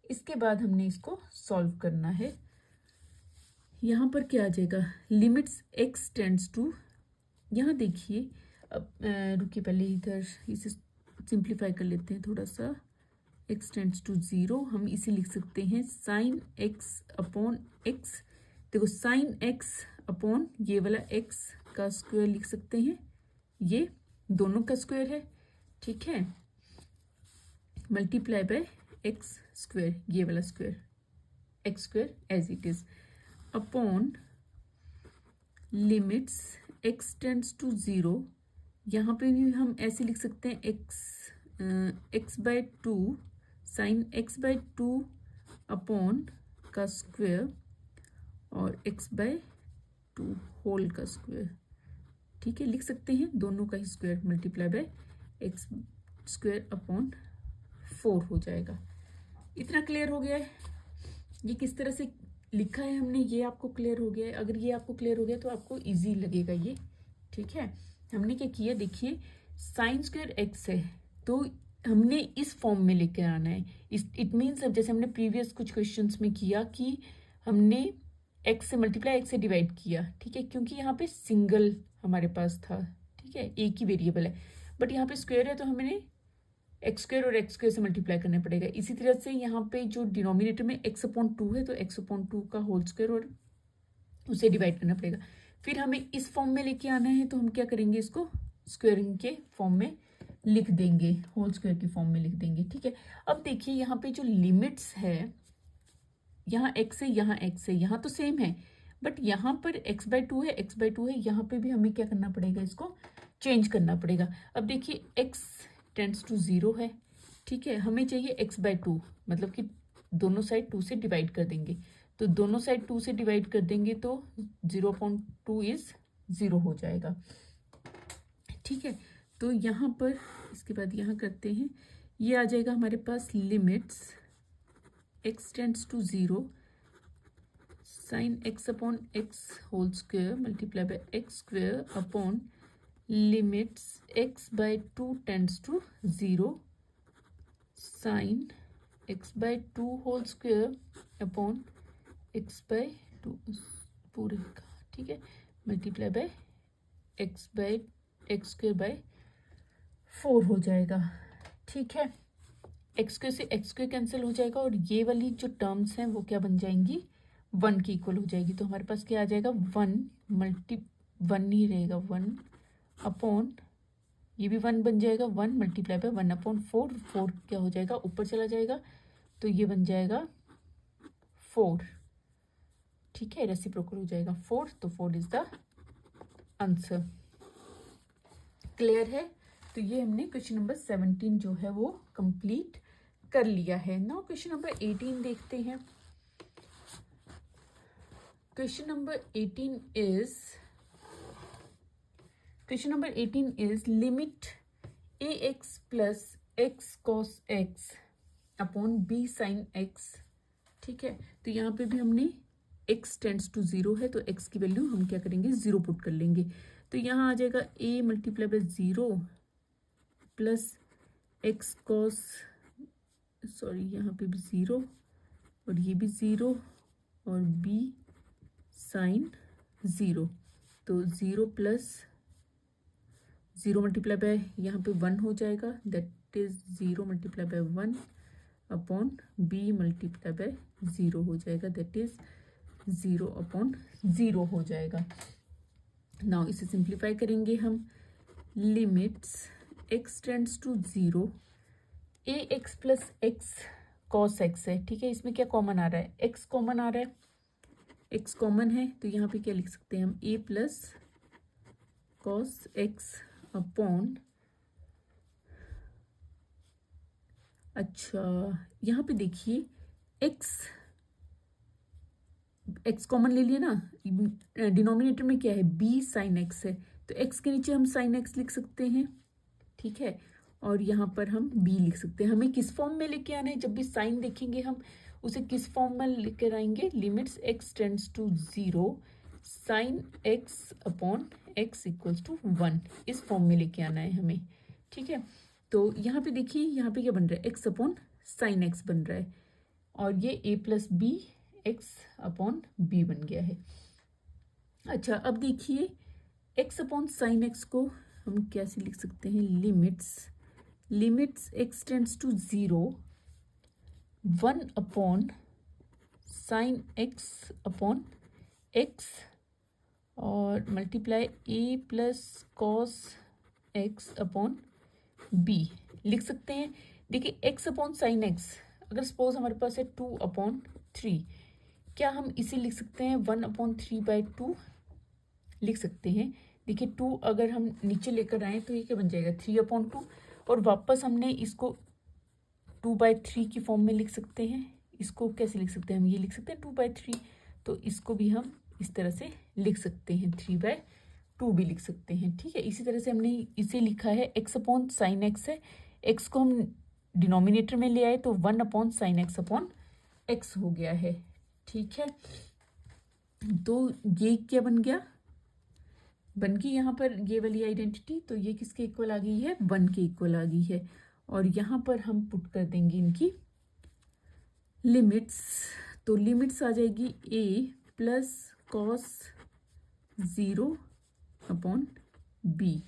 इसके बाद हमने इसको सॉल्व करना है। यहाँ पर क्या आ जाएगा, लिमिट्स एक्स टेंड्स टू, यहाँ देखिए अब रुकिए पहले इधर इसे सिंप्लीफाई कर लेते हैं थोड़ा सा। एक्स टेंड्स टू 0, हम इसे लिख सकते हैं साइन एक्स अपॉन एक्स। देखो साइन एक्स अपॉन ये वाला एक्स का स्क्वायर लिख सकते हैं, ये दोनों का स्क्वायर है, ठीक है। मल्टीप्लाई बाय एक्स स्क्वायर, ये वाला square, x square as it is, upon limits x tends to 0। यहाँ पे भी हम ऐसे लिख सकते हैं x by 2 sine x by 2 upon का स्क्वायर और एक्स बाय 2 होल का स्क्वायर, ठीक है। लिख सकते हैं दोनों का ही square, multiply by x square upon 4 हो जाएगा। इतना क्लियर हो गया है? ये किस तरह से लिखा है हमने, ये आपको क्लियर हो गया है? अगर ये आपको क्लियर हो गया तो आपको इजी लगेगा ये, ठीक है। हमने क्या किया, देखिए साइन स्क्वायर एक्स है तो हमने इस फॉर्म में लेके आना है। इट मीन्स अब जैसे हमने प्रीवियस कुछ क्वेश्चंस में किया कि हमने एक्स से मल्टीप्लाई एक्स से डिवाइड किया, ठीक है, क्योंकि यहाँ पे सिंगल हमारे पास था, ठीक है, एक ही वेरिएबल है। बट यहाँ पे स्क्वायर है तो हमने एक्स स्क्वायर और एक्स स्क्वायर से मल्टीप्लाई करना पड़ेगा। इसी तरह से यहाँ पे जो डिनोमिनेटर में एक्स अपॉन 2 है तो एक्स अपॉन 2 का होल स्क्वायर और उसे डिवाइड करना पड़ेगा। फिर हमें इस फॉर्म में लेके आना है तो हम क्या करेंगे, इसको स्क्वायरिंग के फॉर्म में लिख देंगे, होल स्क्वायर की फॉर्म में लिख देंगे, ठीक है। अब देखिए यहाँ पे जो लिमिट्स है, यहाँ एक्स है यहाँ एक्स है, यहाँ तो सेम है, बट यहाँ पर एक्स बाय 2 है, एक्स बाय 2 है, यहाँ पे भी हमें क्या करना पड़ेगा, इसको चेंज करना पड़ेगा। अब देखिए एक्स टेंड्स टू 0 है, ठीक है, हमें चाहिए एक्स बाय 2, मतलब कि दोनों साइड 2 से डिवाइड कर देंगे। तो दोनों साइड 2 से डिवाइड कर देंगे तो 0.2 इज 0 हो जाएगा, ठीक है। तो यहाँ पर इसके बाद यहाँ करते हैं, ये आ जाएगा हमारे पास limits x tends to 0 sine x upon x whole square multiply by x square upon limits x by 2 tends to 0 sine x by 2 whole square upon x by 2 पूरे का, ठीक है, multiply by x square by 4 हो जाएगा, ठीक है। X square से x square cancel हो जाएगा और ये वाली जो टर्म्स हैं वो क्या बन जाएंगी, 1 की इक्वल हो जाएगी। तो हमारे पास क्या आ जाएगा, 1 नहीं रहेगा, 1 अपॉन ये भी 1 बन जाएगा, 1 मल्टीप्लाई बाय 1 अपॉन 4, 4 क्या हो जाएगा, ऊपर चला जाएगा तो ये बन जाएगा 4, ठीक है, रेसिप्रोकल हो जाएगा 4, तो 4 इज द आंसर। क्लियर है? तो ये हमने क्वेश्चन नंबर 17 जो है वो कंप्लीट कर लिया है। नाउ क्वेश्चन नंबर 18 देखते हैं। Question number 18 is limit ax plus x cos x upon b sine x, ठीक है। तो यहाँ पे भी हमने x टेंड्स टू 0 है तो x की वैल्यू हम क्या करेंगे, 0 पुट कर लेंगे। तो यहाँ आ जाएगा a multiply by 0 plus x cos, sorry यहाँ पे भी 0 और ये भी 0 और b साइन 0, तो 0 प्लस 0 मल्टीप्लाई बाय यहाँ पे 1 हो जाएगा, that is 0 multiply by 1 upon b multiply by 0 हो जाएगा, दैट इज 0 अपॉन 0 हो जाएगा। नाउ इसे सिंप्लीफाई करेंगे हम। Limits x tends to 0, a x plus x cos x है, ठीक है। इसमें क्या कॉमन आ रहा है, x कॉमन आ रहा है, x कॉमन है, तो यहाँ पे क्या लिख सकते हैं हम, a plus cos x upon, अच्छा यहाँ पे देखिए x कॉमन ले लिया ना, डिनोमिनेटर में क्या है, b साइन x है, तो x के नीचे हम साइन x लिख सकते हैं, ठीक है। और यहाँ पर हम b लिख सकते हैं। हमें किस फॉर्म में लेके आना है, जब भी साइन देखेंगे हम उसे किस फॉर्म में लेकर आएंगे, limits x tends to 0 sine x upon x equals to 1, इस फॉर्म में लेके आना है हमें, ठीक है। तो यहाँ पे देखिए, यहाँ पे क्या बन रहा है, x अपॉन साइन x बन रहा है, और ये a plus b x upon b बन गया है। अच्छा अब देखिए x अपॉन साइन x को हम कैसे लिख सकते हैं, limits x tends to 0 1 upon sine x upon x और multiply a plus cos x upon b लिख सकते हैं। देखिए x अपॉन साइन x, अगर सपोज हमारे पास है 2 अपॉन 3, क्या हम इसे लिख सकते हैं 1 अपॉन 3/2 लिख सकते हैं। देखिए 2 अगर हम नीचे लेकर आए तो ये क्या बन जाएगा 3/2, और वापस हमने इसको 2/3 की फॉर्म में लिख सकते हैं। इसको कैसे लिख सकते हैं हम, ये लिख सकते हैं 2/3, तो इसको भी हम इस तरह से लिख सकते हैं, 3/2 भी लिख सकते हैं, ठीक है। इसी तरह से हमने इसे लिखा है x अपॉन साइन एक्स है, x को हम डिनोमिनेटर में ले आए तो 1 upon sign x upon x हो गया है, ठीक है। तो ये क्या बन गया, बन गई यहाँ पर ये वाली आइडेंटिटी, तो ये किसके इक्वल आ गई है, 1 के इक्वल आ गई है। और यहाँ पर हम पुट कर देंगे इनकी लिमिट्स, तो लिमिट्स आ जाएगी a plus cos 0 upon b,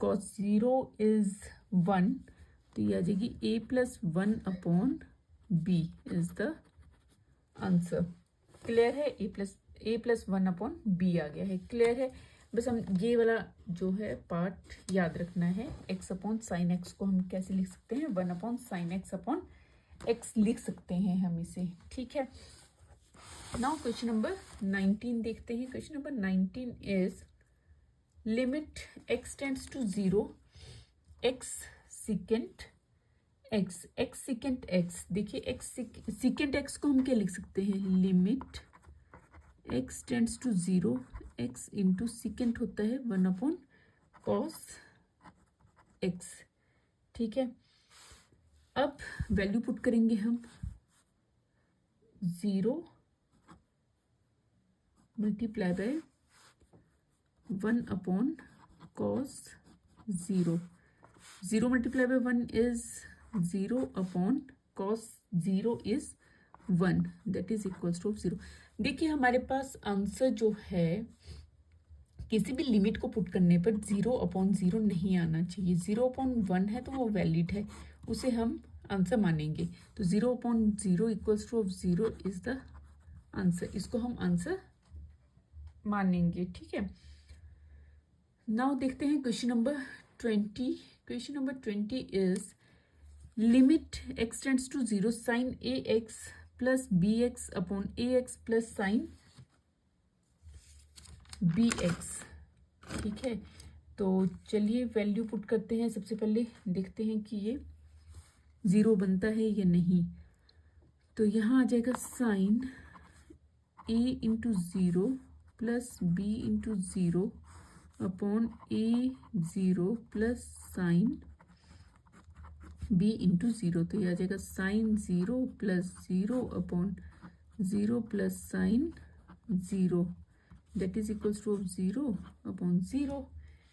cos 0 is 1, तो ये आ जाएगी a plus 1 upon b is the answer. Clear है, a प्लस 1 अपॉन b आ गया है, क्लियर है। बस हम ये वाला जो है पार्ट याद रखना है, x अपॉन साइन एक्स को हम कैसे लिख सकते हैं, 1 upon sign x upon x लिख सकते हैं हम इसे, ठीक है। नाउ क्वेश्चन नंबर 19 देखते हैं। Question number 19 is limit x tends to 0 x secant x। देखिए x सीकेंट x को हम क्या लिख सकते हैं, limit x tends to 0 x into secant होता है 1 अपॉन कॉस x, ठीक है। अब वैल्यू पुट करेंगे हम, 0 multiply by 1 upon cos 0, 0 multiply by 1 is 0 upon cos 0 is 1, that is equals to 0। देखिए हमारे पास आंसर जो है, किसी भी लिमिट को पुट करने पर 0 अपॉन 0 नहीं आना चाहिए, 0 अपॉन 1 है तो वो वैलिड है, उसे हम आंसर मानेंगे। तो 0 upon 0 equals to 0 is the answer, इसको हम आंसर मानेंगे, ठीक है। नाउ देखते हैं question number 20। Question number 20 is limit x tends to 0 sine ax plus bx upon ax plus sine bx, ठीक है। तो चलिए वैल्यू पुट करते हैं। सबसे पहले देखते हैं कि ये 0 बनता है या नहीं। तो यहाँ आ जाएगा sine a into 0 plus b into 0 upon a0 plus sine b into 0, तो ये आ जाएगा sine 0 plus 0 upon 0 plus sine 0, that is equals to 0 upon 0।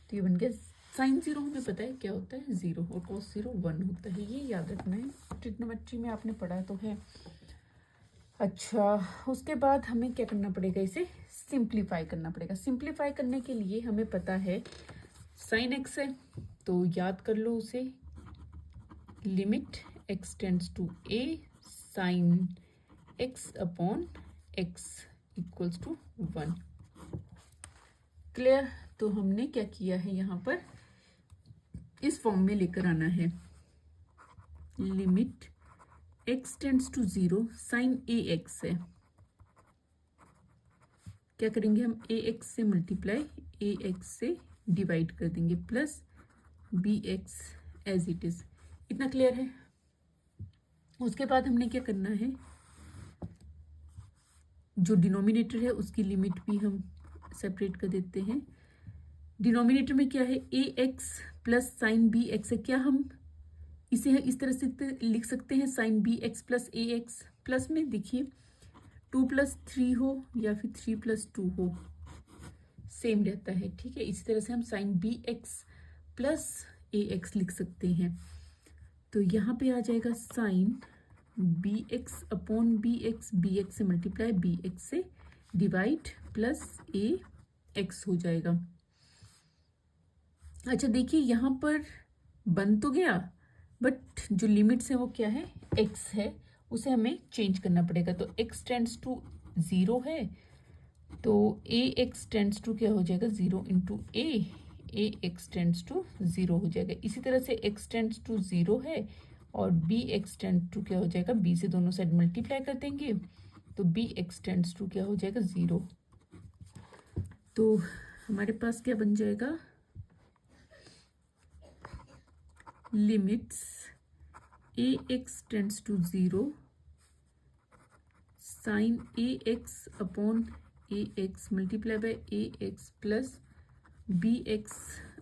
तो ये बन गया साइन 0, हमें पता है क्या होता है 0, और कॉस 0 1 होता है, ये याद रखना है, ट्रिग्नोमेट्री में आपने पढ़ा तो है। अच्छा उसके बाद हमें क्या करना पड़ेगा, इसे सिंप्लीफाई करना पड़ेगा। सिंप्लीफाई करने के लिए हमें पता है साइन एक्स है, तो याद कर लो उसे, limit x tends to a sine x upon x equals to 1। Clear? तो हमने क्या किया है, यहाँ पर इस फॉर्म में लेकर आना है। Limit x tends to 0 sine ax है, क्या करेंगे हम, ax से मल्टीप्लाई ax से डिवाइड कर देंगे plus bx as it is. इतना क्लियर है? उसके बाद हमने क्या करना है, जो डिनोमिनेटर है उसकी लिमिट भी हम सेपरेट कर देते हैं। डिनोमिनेटर में क्या है, ax प्लस साइन bx है, क्या हम इसे इस तरह से लिख सकते हैं, sine bx plus ax। Plus में देखिए 2 + 3 हो या फिर 3 + 2 हो, सेम रहता है। ठीक है, इसी तरह से हम साइन bx प्लस ax लिख सकते हैं। तो यहाँ पे आ जाएगा sine bx upon bx, bx से मल्टीप्लाई bx से डिवाइड प्लस ax हो जाएगा। अच्छा देखिए, यहाँ पर बन तो गया, बट जो लिमिट्स है वो क्या है, x है, उसे हमें चेंज करना पड़ेगा। तो x टेंड्स टू 0 है, तो ax टेंड्स टू क्या हो जाएगा, 0 इंटू ax टेंड्स टू 0 हो जाएगा। इसी तरह से x टेंड्स टू 0 है और bx टेंड्स टू क्या हो जाएगा, b से दोनों साइड मल्टीप्लाई कर देंगे, तो bx टेंड्स टू क्या हो जाएगा, 0। तो हमारे पास क्या बन जाएगा, limits ax tends to 0 sine ax upon ax multiply by ax plus bx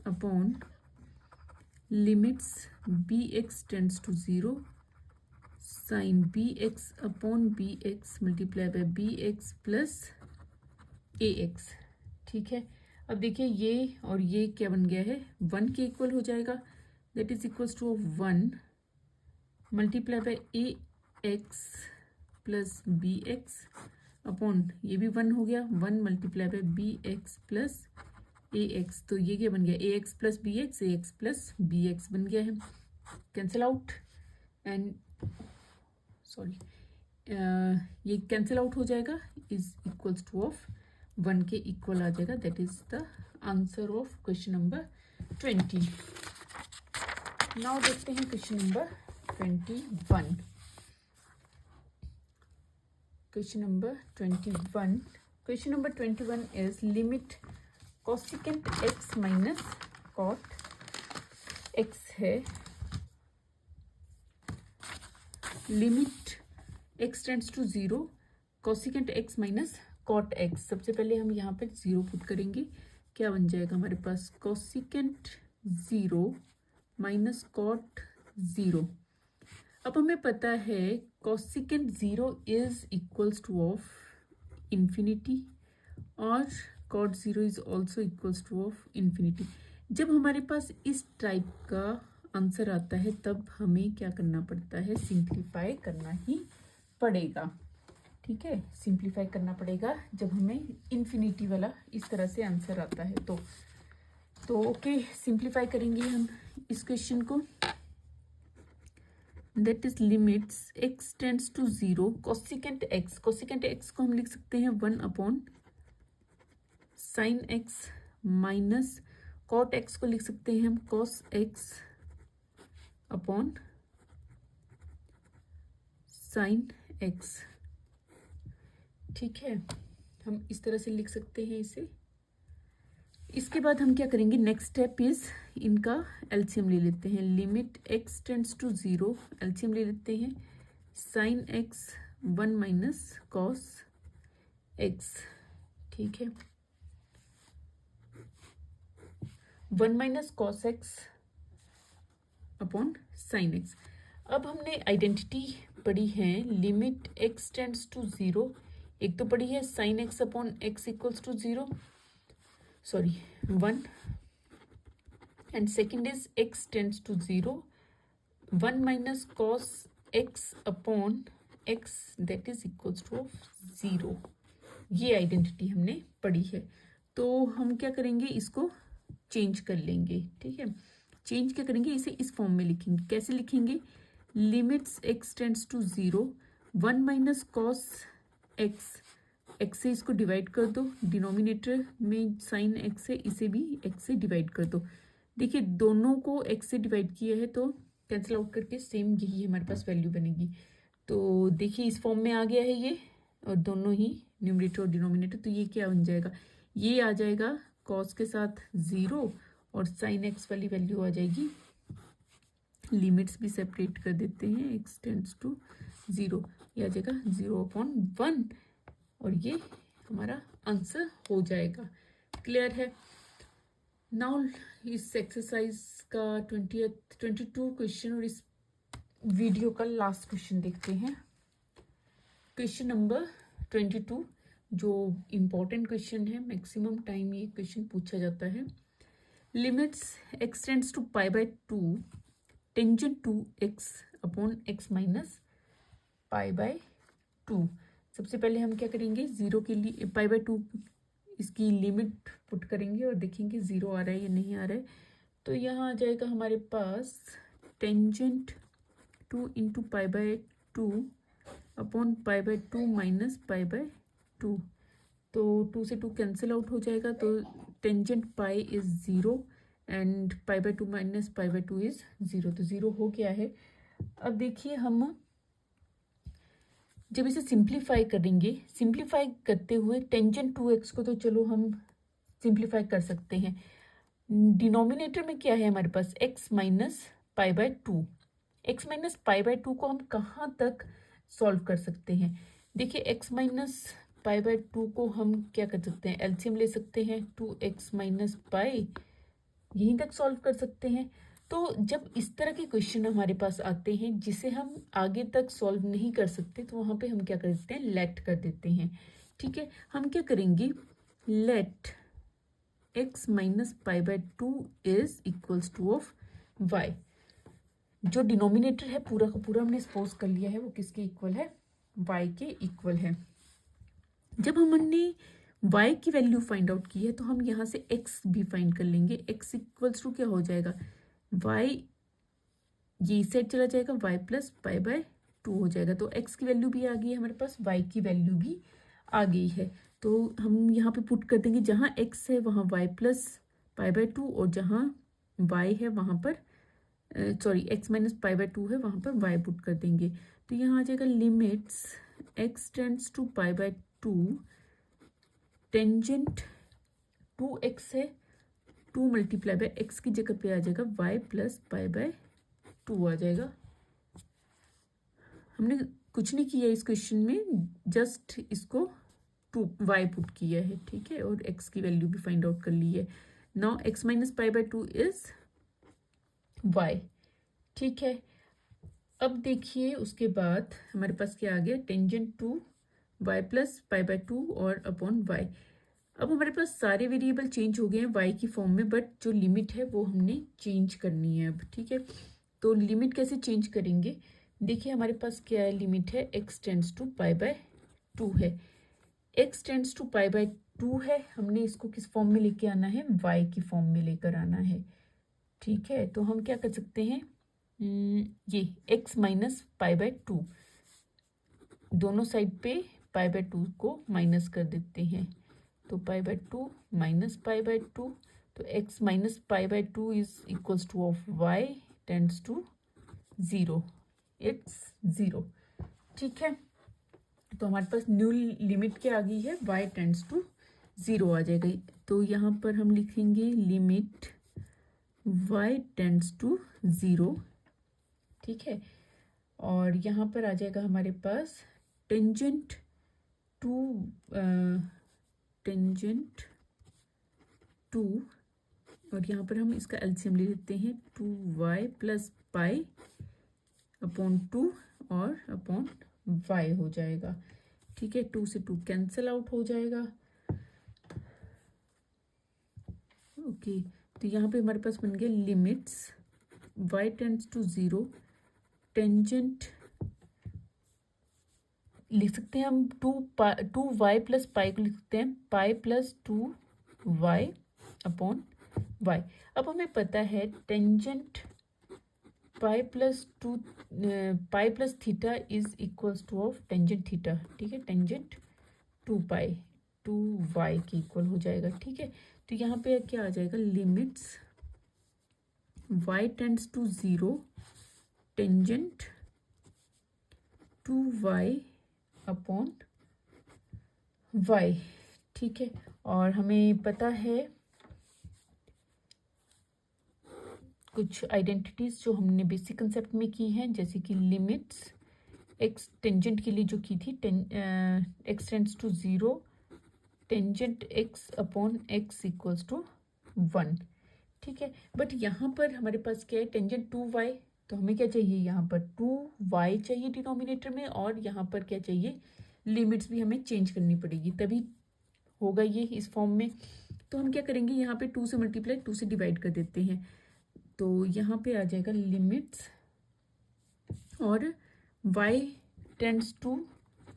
upon limits bx tends to 0 sine bx upon bx multiply by bx plus ax। ठीक है, अब देखिए ये और ये क्या बन गया है, 1 के इक्वल हो जाएगा, that is equals to 1 multiply by ax plus bx upon ये भी 1 हो गया, 1 multiply by bx plus ax। तो ये क्या बन गया, ax plus bx, ax plus bx बन गया है, कैंसिल आउट एंड सॉरी ये कैंसिल आउट हो जाएगा, इज इक्वल्स टू ऑफ 1 के इक्वल आ जाएगा। That is the answer of question number 20। Now देखते हैं question number 21। Question number 21, question number 21 is limit cosecant x minus cot x है, limit x tends to 0 cosecant x minus cot x। सबसे पहले हम यहाँ पे 0 पुट करेंगे, क्या बन जाएगा हमारे पास, कोसेकेंट 0 माइनस कॉट 0। अब हमें पता है cosecant 0 is equals to of infinity और cot 0 is also equals to of infinity. जब हमारे पास इस टाइप का आंसर आता है तब हमें क्या करना पड़ता है, सिंप्लीफाई करना ही पड़ेगा। ठीक है, सिंप्लीफाई करना पड़ेगा जब हमें इन्फिनिटी वाला इस तरह से आंसर आता है। तो ओके, सिंप्लीफाई करेंगे हम इस क्वेश्चन को। That is limits x tends to 0 cosecant x, cosecant x को हम लिख सकते हैं 1 upon sine x minus cot x को लिख सकते हैं हम cos x upon sine x। ठीक है, हम इस तरह से लिख सकते हैं इसे। इसके बाद हम क्या करेंगे, नेक्स्ट स्टेप इज इनका एलसीएम ले लेते हैं। Limit x tends to 0, LCM ले लेते हैं, sine x 1 minus cos x। ठीक है, 1 minus cos x upon sine x। अब हमने आइडेंटिटी पढ़ी है, लिमिट x टेंड्स टू 0, एक तो पढ़ी है sine x upon x equals to 0, sorry 1, and second is x tends to 0 1 minus cos x upon x that is equals to of 0। ये identity हमने पढ़ी है। तो हम क्या करेंगे, इसको चेंज कर लेंगे। ठीक है, चेंज क्या करेंगे, इसे इस फॉर्म में लिखेंगे। कैसे लिखेंगे, limits x tends to 0 1 minus cos x x से इसको डिवाइड कर दो, डिनोमिनेटर में साइन एक्स है, इसे भी एक्स से डिवाइड कर दो। देखिए दोनों को एक्स से डिवाइड किया है तो कैंसिल आउट करके सेम यही हमारे पास वैल्यू बनेगी। तो देखिए इस फॉर्म में आ गया है ये, और दोनों ही न्यूमरेटर और डिनोमिनेटर। तो ये क्या बन जाएगा, ये आ जाएगा कॉस के साथ 0 और साइन एक्स वाली वैल्यू आ जाएगी। लिमिट्स भी सेपरेट कर देते हैं, एक्स टेंड्स टू 0, ये आ जाएगा 0/1 और ये हमारा आंसर हो जाएगा। क्लियर है। नाउ इस एक्सरसाइज का 22 क्वेश्चन और इस वीडियो का लास्ट क्वेश्चन देखते हैं। क्वेश्चन नंबर 22 जो इम्पोर्टेंट क्वेश्चन है, मैक्सिमम टाइम ये क्वेश्चन पूछा जाता है। Limits x tends to π/2 tangent two x upon x minus π/2। सबसे पहले हम क्या करेंगे, 0 के लिए π/2 इसकी लिमिट पुट करेंगे और देखेंगे 0 आ रहा है या नहीं आ रहा है। तो यहाँ आ जाएगा हमारे पास टेंजेंट 2 इंटू π/2 अपॉन π/2 माइनस π/2। तो 2 से 2 कैंसिल आउट हो जाएगा, तो tangent pi is 0 and π/2 minus π/2 is 0, तो 0 हो गया है। अब देखिए हम जब इसे सिंप्लीफाई करेंगे, सिंप्लीफाई करते हुए टेंजेंट 2x को तो चलो हम सिंप्लीफाई कर सकते हैं। डिनोमिनेटर में क्या है हमारे पास, x माइनस π/2। x माइनस π/2 को हम कहाँ तक सॉल्व कर सकते हैं। देखिए x माइनस π/2 को हम क्या कर सकते हैं, एलसीएम ले सकते हैं, 2x माइनस पाई यहीं तक सॉल्व कर सकते हैं। तो जब इस तरह के क्वेश्चन हमारे पास आते हैं जिसे हम आगे तक सॉल्व नहीं कर सकते, तो वहाँ पे हम क्या कर देते हैं, लेट कर देते हैं। ठीक है, हम क्या करेंगे, let x minus π/2 is equals to of y। जो डिनोमिनेटर है पूरा का पूरा हमने सपोज कर लिया है वो किसके इक्वल है, y के इक्वल है। जब हमने y की वैल्यू फाइंड आउट की है तो हम यहाँ से x भी फाइंड कर लेंगे। x इक्वल्स टू क्या हो जाएगा, y ये सेट चला जाएगा, y प्लस π/2 हो जाएगा। तो x की वैल्यू भी आ गई है हमारे पास, y की वैल्यू भी आ गई है। तो हम यहाँ पे पुट कर देंगे, जहाँ x है वहाँ y प्लस π/2 और जहाँ y है वहाँ पर सॉरी x माइनस π/2 है वहाँ पर y पुट कर देंगे। तो यहाँ आ जाएगा limits x tends to π/2 tangent 2x है, 2 मल्टीप्लाई बाय x की जगह पे आ जाएगा y प्लस π/2 आ जाएगा। हमने कुछ नहीं किया इस क्वेश्चन में, जस्ट इसको y पुट किया है, ठीक है, और x की वैल्यू भी फाइंड आउट कर ली है। Now x minus π/2 is y, ठीक है। अब देखिए उसके बाद हमारे पास क्या आ गया, टेंजेंट टू y प्लस π/2 और अपॉन y। अब हमारे पास सारे वेरिएबल चेंज हो गए हैं y की फॉर्म में, बट जो लिमिट है वो हमने चेंज करनी है अब, ठीक है। तो लिमिट कैसे चेंज करेंगे, देखिए हमारे पास क्या है, लिमिट है x टेंड्स टू π/2 है, x टेंड्स टू π/2 है, हमने इसको किस फॉर्म में लेके आना है, y की फॉर्म में लेकर आना है, ठीक है। तो हम क्या कर सकते हैं, ये x माइनस π/2 दोनों साइड पे π/2 को माइनस कर देते हैं, तो π/2 माइनस π/2, तो x minus π/2 is equals to of y tends to 0, it's 0, ठीक है। तो हमारे पास न्यू लिमिट क्या आ गई है, y टेंड्स टू 0 आ जाएगा। तो यहाँ पर हम लिखेंगे लिमिट y टेंड्स टू 0, ठीक है, और यहाँ पर आ जाएगा हमारे पास टेंजेंट टू और यहाँ पर हम इसका एलसीएम ले लेते हैं, 2y प्लस पाई अपॉन 2 और अपॉन y हो जाएगा, ठीक है। 2 से 2 कैंसिल आउट हो जाएगा, ओके। तो यहाँ पे हमारे पास बन गया limits y tends to 0 tangent लिख सकते हैं हम 2y प्लस पाई को लिख सकते हैं pi plus 2y upon y। अब हमें पता है tangent pi plus theta is equals to of tangent theta, ठीक है, टेंजेंट 2y के इक्वल हो जाएगा। ठीक है, तो यहाँ पे क्या आ जाएगा, limits y tends to 0 tangent 2y upon y। ठीक है, और हमें पता है कुछ आइडेंटिटीज जो हमने बेसिक कंसेप्ट में की हैं, जैसे कि लिमिट्स x टेंजेंट के लिए जो की थी, x tends to 0 tangent x upon x equals to 1। ठीक है, बट यहाँ पर हमारे पास क्या है, टेंजेंट 2y, तो हमें क्या चाहिए, यहाँ पर 2y चाहिए डिनोमिनेटर में, और यहाँ पर क्या चाहिए, लिमिट्स भी हमें चेंज करनी पड़ेगी, तभी होगा ये इस फॉर्म में। तो हम क्या करेंगे, यहाँ पे 2 से मल्टीप्लाई 2 से डिवाइड कर देते हैं, तो यहाँ पे आ जाएगा लिमिट्स, और y टेंड्स टू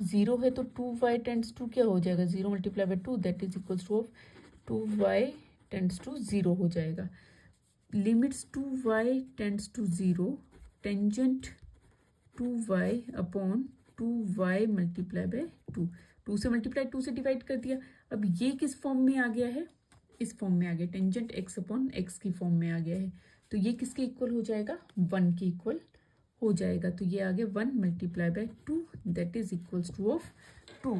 0 है तो 2y टेंड्स टू क्या हो जाएगा, 0 multiply by 2 that is equals to of 2y tends to 0 हो जाएगा। Limits 2y tends to 0 tangent 2y upon 2y multiply by 2, 2 से मल्टीप्लाई 2 से डिवाइड कर दिया। अब ये किस फॉर्म में आ गया है, इस फॉर्म में आ गया, टेंजेंट x अपॉन x की फॉर्म में आ गया है, तो ये किसके इक्वल हो जाएगा, 1 के इक्वल हो जाएगा। तो ये आ गया 1 multiply by 2 that is equals to of 2।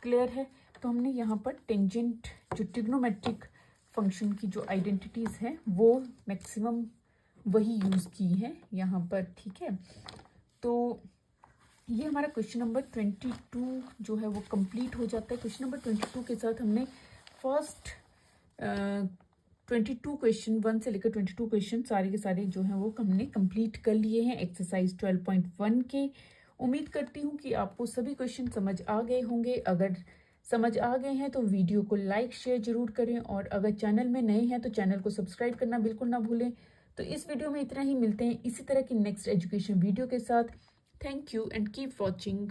Clear है, तो हमने यहाँ पर टेंजेंट जो ट्रिग्नोमेट्रिक फंक्शन की जो आइडेंटिटीज हैं वो मैक्सिमम वही यूज की हैं यहाँ पर। ठीक है, तो ये हमारा क्वेश्चन नंबर 22 जो है वो कंप्लीट हो जाता है। क्वेश्चन नंबर 22 के साथ हमने फर्स्ट 22 क्वेश्चन 1 से लेकर 22 क्वेश्चन सारे के सारे जो हैं वो हमने कंप्लीट कर लिए हैं एक्सरसाइज 12.1 के। उम्मीद करती हूँ कि आपको सभी क्वेश्चन समझ आ गए होंगे। अगर समझ आ गए हैं तो वीडियो को लाइक शेयर जरूर करें, और अगर चैनल में नए हैं तो चैनल को सब्सक्राइब करना बिल्कुल ना भूलें। तो इस वीडियो में इतना ही, मिलते हैं इसी तरह की नेक्स्ट एजुकेशन वीडियो के साथ। Thank you and keep watching.